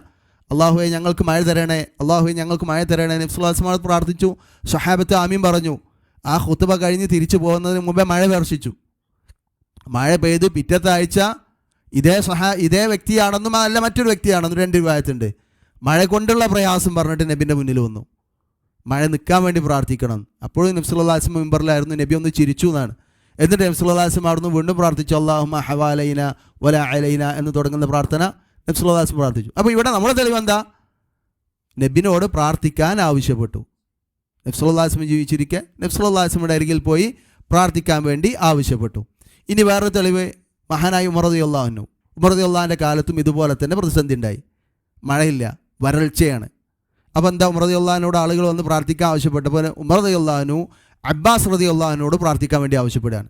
അല്ലാഹുവേ ഞങ്ങൾക്ക് മഴ തരണേ, അല്ലാഹുവേ ഞങ്ങൾക്ക് മഴ തരണേ. നബി സല്ലല്ലാഹു അലൈഹി വസല്ലം പ്രാർത്ഥിച്ചു, സഹാബത്ത് ആമീൻ പറഞ്ഞു. ആ ഖുത്ബ കഴിഞ്ഞ് തിരിച്ചു പോകുന്നതിന് മുമ്പേ മഴ വർഷിച്ചു. മഴ പെയ്തു. പിറ്റത്തെ ആഴ്ച ഇതേ വ്യക്തിയാണെന്നും അല്ല മറ്റൊരു വ്യക്തിയാണെന്നും രണ്ട് വിഭാഗത്തുണ്ട്. മഴ കൊണ്ടുള്ള പ്രയാസം പറഞ്ഞിട്ട് നബിൻ്റെ മുന്നിൽ വന്നു, മഴ നിൽക്കാൻ വേണ്ടി പ്രാർത്ഥിക്കണം. അപ്പോഴും നബി സല്ലല്ലാഹു അലൈഹി വസല്ലം മിമ്പറിലായിരുന്നു. നബി ഒന്ന് ചിരിച്ചു എന്നാണ്. എന്നിട്ട് നബി സല്ലല്ലാഹു അലൈഹി വസല്ലം അവിടുന്ന് വീണ്ടും പ്രാർത്ഥിച്ചു, അല്ലാഹുമ്മ ഹവാലൈന വലാ അലൈന എന്ന് തുടങ്ങുന്ന പ്രാർത്ഥന നബി സല്ലല്ലാഹു അലൈഹി വസല്ലം പ്രാർത്ഥിച്ചു. അപ്പോൾ ഇവിടെ നമ്മുടെ തെളിവ് എന്താ? നബിനോട് പ്രാർത്ഥിക്കാൻ ആവശ്യപ്പെട്ടു. നബി സല്ലല്ലാഹു അലൈഹി വസല്ലം ജീവിച്ചിരിക്കെ നബി സല്ലല്ലാഹു അലൈഹി വസല്ലമയുടെ അരികിൽ പോയി പ്രാർത്ഥിക്കാൻ വേണ്ടി ആവശ്യപ്പെട്ടു. ഇനി വേറൊരു തെളിവ് മഹാനായ ഉമർ റളിയല്ലാഹു അൻഹു. ഉമർ റളിയല്ലാഹുവിൻ്റെ കാലത്തും ഇതുപോലെ തന്നെ പ്രതിസന്ധി ഉണ്ടായി. മഴയില്ല, വരൾച്ചയാണ്. അപ്പോൾ എന്താ, ഉമർ റളിയല്ലാഹുവിനോട് ആളുകൾ വന്ന് പ്രാർത്ഥിക്കാൻ ആവശ്യപ്പെട്ടപ്പോൾ ഉമർ റളിയല്ലാഹു അൻഹു അബ്ബാസ് റളിയല്ലാഹുവിനോട് പ്രാർത്ഥിക്കാൻ വേണ്ടി ആവശ്യപ്പെടുകയാണ്.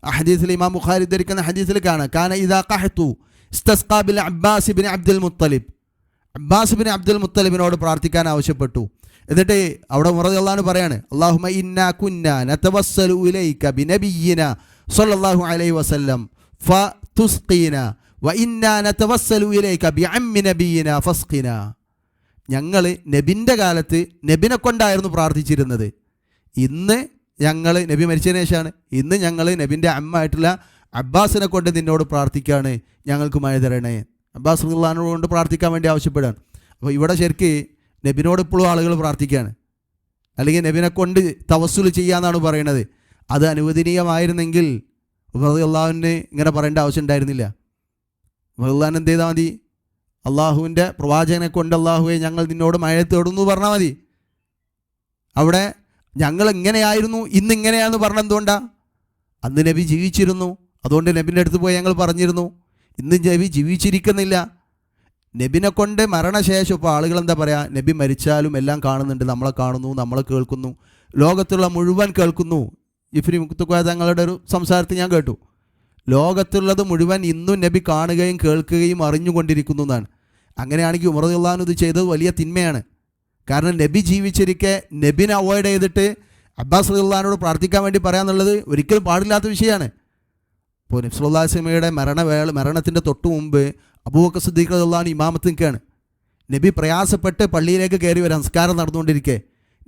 ആ ഹദീസിൽ ഇമാം ബുഖാരി ഉദ്ധരിക്കുന്ന ഹദീസിൽ കാണാം, കാന ഇദാ ഖഹതു ഇസ്തസ്ഖാ ബിൽ Abbas ibn Abdul Muttalib, Abbas ibn Abdul മുത്തലിബിനോട് പ്രാർത്ഥിക്കാൻ ആവശ്യപ്പെട്ടു. എന്നിട്ട് അവിടെ ഉമർ റളിയല്ലാഹു അൻഹു പറയാണ്, അല്ലാഹുമ്മ ഇന്നാ കുന്നാ നതവസ്സലു ഇലൈക ബിനബിയ്യിന സ്വല്ലല്ലാഹു അലൈഹി വസല്ലം ഫതുസ്ഖീന വ ഇന്നാ നതവസ്സലു ഇലൈക ബിഅമ്മി നബിയ്യിന ഫസ്ഖിന. ഞങ്ങൾ നബിൻ്റെ കാലത്ത് നബിനെ കൊണ്ടായിരുന്നു പ്രാർത്ഥിച്ചിരുന്നത്. ഇന്ന് ഞങ്ങൾ നബി മരിച്ചതിന് ശേഷമാണ്. ഇന്ന് ഞങ്ങൾ നബിൻ്റെ അമ്മായിട്ടുള്ള അബ്ബാസിനെ കൊണ്ട് നിന്നോട് പ്രാർത്ഥിക്കുകയാണ്, ഞങ്ങൾക്ക് മഴ തരണേ. അബ്ബാസ് റളിയല്ലാഹു കൊണ്ട് പ്രാർത്ഥിക്കാൻ വേണ്ടി ആവശ്യപ്പെടുകയാണ്. അപ്പോൾ ഇവിടെ ശരിക്ക് നബിനോട് ഇപ്പോഴും ആളുകൾ പ്രാർത്ഥിക്കുകയാണ്, അല്ലെങ്കിൽ നബിനെ കൊണ്ട് തവസ്സുൽ ചെയ്യാന്നാണ് പറയുന്നത്. അത് അനുവദനീയമായിരുന്നെങ്കിൽ ഉമർ റളിയല്ലാഹുവിന് ഇങ്ങനെ പറയേണ്ട ആവശ്യം ഉണ്ടായിരുന്നില്ല. ഉമർ റളിയല്ലാഹു എന്ത് ചെയ്താൽ മതി? അള്ളാഹുവിൻ്റെ പ്രവാചകനെ കൊണ്ട് അള്ളാഹുവെ ഞങ്ങൾ നിന്നോട് മഴ തേടുന്നു പറഞ്ഞാൽ മതി. അവിടെ ഞങ്ങൾ എങ്ങനെയായിരുന്നു ഇന്നിങ്ങനെയാണെന്ന് പറഞ്ഞ എന്തുകൊണ്ടാണ്? അന്ന് നബി ജീവിച്ചിരുന്നു, അതുകൊണ്ട് നബിൻ്റെ അടുത്ത് പോയി ഞങ്ങൾ പറഞ്ഞിരുന്നു. ഇന്ന് നബി ജീവിച്ചിരിക്കുന്നില്ല. നബിനെ കൊണ്ട് മരണശേഷം ഇപ്പോൾ ആളുകൾ എന്താ പറയുക, നബി മരിച്ചാലും എല്ലാം കാണുന്നുണ്ട്, നമ്മളെ കാണുന്നു, നമ്മളെ കേൾക്കുന്നു, ലോകത്തുള്ള മുഴുവൻ കേൾക്കുന്നു. ഇഫ്രി മുക്തുക്കോയ തങ്ങളുടെ ഒരു സംസാരത്തിൽ ഞാൻ കേട്ടു, ലോകത്തുള്ളത് മുഴുവൻ ഇന്നും നബി കാണുകയും കേൾക്കുകയും അറിഞ്ഞുകൊണ്ടിരിക്കുന്നു എന്നാണ്. അങ്ങനെയാണെങ്കിൽ ഉമർ റളിയല്ലാഹു അൻഹു ഇത് ചെയ്തത് വലിയ തിന്മയാണ്. കാരണം നബി ജീവിച്ചിരിക്കെ നബിനെ അവോയ്ഡ് ചെയ്തിട്ട് അബ്ബാസ് റളിയല്ലാഹു അൻഹുവിനോട് പ്രാർത്ഥിക്കാൻ വേണ്ടി പറയാന്നുള്ളത് ഒരിക്കലും പാടില്ലാത്ത വിഷയമാണ്. ഇപ്പോൾ നബി സല്ലല്ലാഹു അലൈഹി വസല്ലമയുടെ മരണത്തിൻ്റെ തൊട്ട് മുമ്പ് അബൂബക്കർ സിദ്ദീഖ് റളിയല്ലാഹു അൻഹു ഇമാമത്ത് നിൽക്കുകയാണ്. നബി പ്രയാസപ്പെട്ട് പള്ളിയിലേക്ക് കയറി വരാൻ സംസ്കാരം നടന്നുകൊണ്ടിരിക്കെ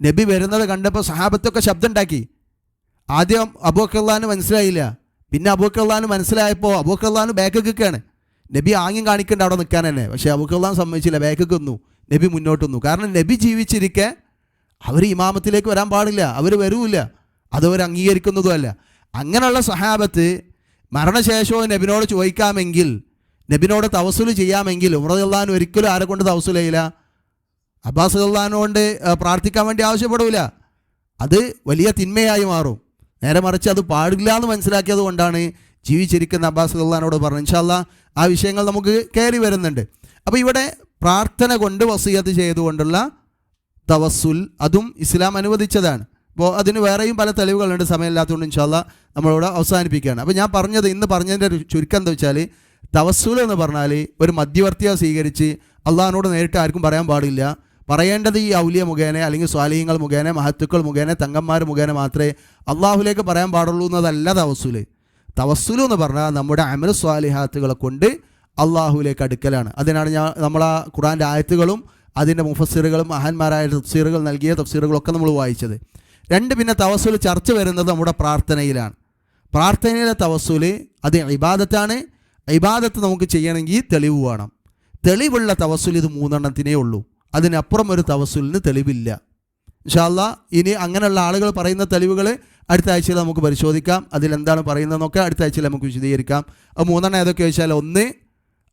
നബി വരുന്നത് കണ്ടപ്പോൾ സഹാബത്തൊക്കെ ശബ്ദം ഉണ്ടാക്കി. ആദ്യം അബൂബക്കർ റളിയല്ലാഹു അൻഹു മനസ്സിലായില്ല. പിന്നെ അബൂബക്കർ റളിയല്ലാഹു അൻഹു മനസ്സിലായപ്പോൾ അബൂബക്കർ റളിയല്ലാഹു അൻഹു ബാക്ക് നിൽക്കുകയാണ്. നബി ആംഗ്യം കാണിക്കേണ്ട അവിടെ നിൽക്കാൻ തന്നെ. പക്ഷേ അബൂബക്കർ റളിയല്ലാഹു അൻഹു സമ്മതിച്ചില്ല, ബാക്ക് നിന്നു. നബി മുന്നോട്ട് വന്നു. കാരണം നബി ജീവിച്ചിരിക്കെ അവർ ഇമാമത്തിലേക്ക് വരാൻ പാടില്ല, അവർ വരൂല്ല, അതവർ അംഗീകരിക്കുന്നതുമല്ല. അങ്ങനെയുള്ള സഹാബത്ത് മരണശേഷവും നബിനോട് ചോദിക്കാമെങ്കിൽ, നബിനോട് തവസ്സുൽ ചെയ്യാമെങ്കിൽ ഉമർ റളിയല്ലാഹു അൻഹു ഒരിക്കലും ആരെ കൊണ്ട് തവസ്സുൽ ചെയ്യില്ല? അബ്ബാസ് റളിയല്ലാഹു അൻഹു കൊണ്ട് പ്രാർത്ഥിക്കാൻ വേണ്ടി ആവശ്യപ്പെടില്ല. അത് വലിയ തിന്മയായി മാറും. നേരെ മറിച്ച് അത് പാടില്ല എന്ന് മനസ്സിലാക്കിയത് കൊണ്ടാണ് ജീവിച്ചിരിക്കുന്ന അബ്ബാസ് റളിയല്ലാഹു അൻഹുവോട് പറഞ്ഞത്. ഇൻഷാ അല്ലാഹ് ആ വിഷയങ്ങൾ നമുക്ക് കയറി വരുന്നുണ്ട്. അപ്പോൾ ഇവിടെ പ്രാർത്ഥന കൊണ്ട് വസിയത്ത് ചെയ്തുകൊണ്ടുള്ള തവസ്സുൽ അതും ഇസ്ലാം അനുവദിച്ചതാണ്. അപ്പോൾ അതിന് വേറെയും പല തെളിവുകളുണ്ട്. സമയമില്ലാത്തതുകൊണ്ട് ഇൻഷാ അല്ലാഹ് നമ്മളിവിടെ അവസാനിപ്പിക്കുകയാണ്. അപ്പോൾ ഞാൻ ഇന്ന് പറഞ്ഞതിൻ്റെ ഒരു ചുരുക്കം എന്താ വെച്ചാൽ, തവസ്സുൽ എന്ന് പറഞ്ഞാൽ ഒരു മധ്യവർത്തിയെ സ്വീകരിച്ച് അള്ളാഹിനോട് നേരിട്ട് ആർക്കും പറയാൻ പാടില്ല. പറയേണ്ടത് ഈ ഔലിയ മുഖേന അല്ലെങ്കിൽ സ്വാലിഹ്യങ്ങൾ മുഖേന മഹത്തുക്കൾ മുഖേന തങ്ങന്മാർ മുഖേന മാത്രമേ അള്ളാഹുലേക്ക് പറയാൻ പാടുള്ളൂ എന്നതല്ല തവസ്സുൽ. തവസ്സുൽ എന്ന് പറഞ്ഞാൽ നമ്മുടെ അമൽ സ്വാലിഹാത്തുകളെ കൊണ്ട് അള്ളാഹുലേക്ക് അടുക്കലാണ്. അതിനാണ് നമ്മളാ ഖുർആൻ്റെ ആയത്തുകളും അതിൻ്റെ മുഫസ്സിറുകളും മഹാന്മാരായ തഫ്സീറുകൾ നൽകിയ തഫ്സീറുകളൊക്കെ നമ്മൾ വായിച്ചത്. പിന്നെ തവസ്സുൽ ചർച്ച വരുന്നത് നമ്മുടെ പ്രാർത്ഥനയിലാണ്. പ്രാർത്ഥനയിലെ തവസ്സുൽ അത് ഇബാദത്താണ്. ഇബാദത്ത് നമുക്ക് ചെയ്യണമെങ്കിൽ തെളിവ് വേണം. തെളിവുള്ള തവസ്സുൽ ഇത് 3 എണ്ണത്തിനേ ഉള്ളൂ. അതിനപ്പുറം ഒരു തവസ്സുലിന് തെളിവില്ല. ഇൻഷാ അല്ലാഹ് ഇനി അങ്ങനെയുള്ള ആളുകൾ പറയുന്ന തെളിവുകൾ അടുത്ത ആഴ്ചയിൽ നമുക്ക് പരിശോധിക്കാം. അതിലെന്താണ് പറയുന്നതെന്നൊക്കെ അടുത്ത ആഴ്ചയിൽ നമുക്ക് വിശദീകരിക്കാം. 3 എണ്ണം ഏതൊക്കെ വെച്ചാൽ, 1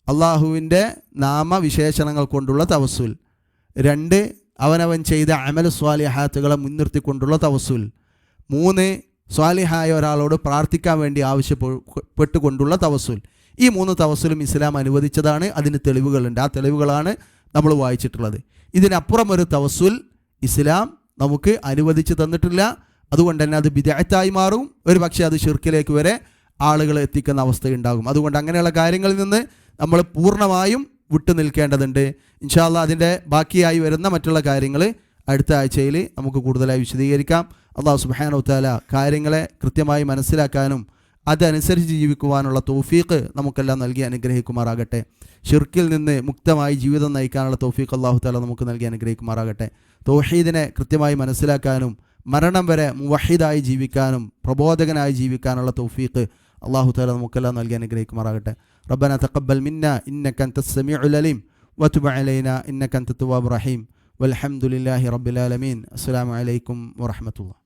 അള്ളാഹുവിൻ്റെ നാമവിശേഷണങ്ങൾ കൊണ്ടുള്ള തവസ്സുൽ, 2 അവനവൻ ചെയ്ത അമൽ സ്വാലിഹാത്തുകളെ മുൻനിർത്തിക്കൊണ്ടുള്ള തവസ്സുൽ, 3 സ്വാലിഹായ ഒരാളോട് പ്രാർത്ഥിക്കാൻ വേണ്ടി ആവശ്യപ്പെട്ടുകൊണ്ടുള്ള തവസ്സുൽ. ഈ 3 തവസ്സുലും ഇസ്ലാം അനുവദിച്ചതാണ്. അതിന് തെളിവുകളുണ്ട്. ആ തെളിവുകളാണ് നമ്മൾ വായിച്ചിട്ടുള്ളത്. ഇതിനപ്പുറം ഒരു തവസ്സുൽ ഇസ്ലാം നമുക്ക് അനുവദിച്ച് തന്നിട്ടില്ല. അതുകൊണ്ട് തന്നെ അത് ബിദ്അത്തായി മാറും. ഒരു പക്ഷേ അത് ശിർക്കിലേക്ക് വരെ ആളുകളെ എത്തിക്കുന്ന അവസ്ഥയുണ്ടാകും. അതുകൊണ്ട് അങ്ങനെയുള്ള കാര്യങ്ങളിൽ നിന്ന് നമ്മൾ പൂർണ്ണമായും വിട്ടു നിൽക്കേണ്ടതുണ്ട്. ഇൻഷാ അല്ലാഹ് അതിൻ്റെ ബാക്കിയായി വരുന്ന മറ്റുള്ള കാര്യങ്ങൾ അടുത്ത ആഴ്ചയിൽ നമുക്ക് കൂടുതലായി വിശദീകരിക്കാം. അല്ലാഹു സുബ്ഹാനഹു വതആല കാര്യങ്ങളെ കൃത്യമായി മനസ്സിലാക്കാനും അതനുസരിച്ച് ജീവിക്കുവാനുള്ള തൗഫീഖ് നമുക്കെല്ലാം നൽകി അനുഗ്രഹിക്കുമാറാകട്ടെ. ഷിർക്കിൽ നിന്ന് മുക്തമായി ജീവിതം നയിക്കാനുള്ള തൗഫീഖ് അല്ലാഹു തആല നമുക്ക് നൽകി അനുഗ്രഹിക്കുമാറാകട്ടെ. തൗഹീദിനെ കൃത്യമായി മനസ്സിലാക്കാനും മരണം വരെ മുവഹിദായി ജീവിക്കാനും പ്രബോധകനായി ജീവിക്കാനുള്ള തൗഫീഖ് അല്ലാഹു തആല നമുക്കെല്ലാം നൽകി അനുഗ്രഹിക്കുമാറാകട്ടെ. റബ്ബന തഖബ്ബൽ മിന്നാ ഇന്നക അൻതസ് സമീഉൽ അലീം വതുബ് അലൈനാ ഇന്നക അൻതത് തവ്വാബുർ റഹീം വൽഹംദുലില്ലാഹി റബ്ബിൽ ആലമീൻ. അസ്സലാമു അലൈക്കും വറഹ്മത്തുള്ളാഹി.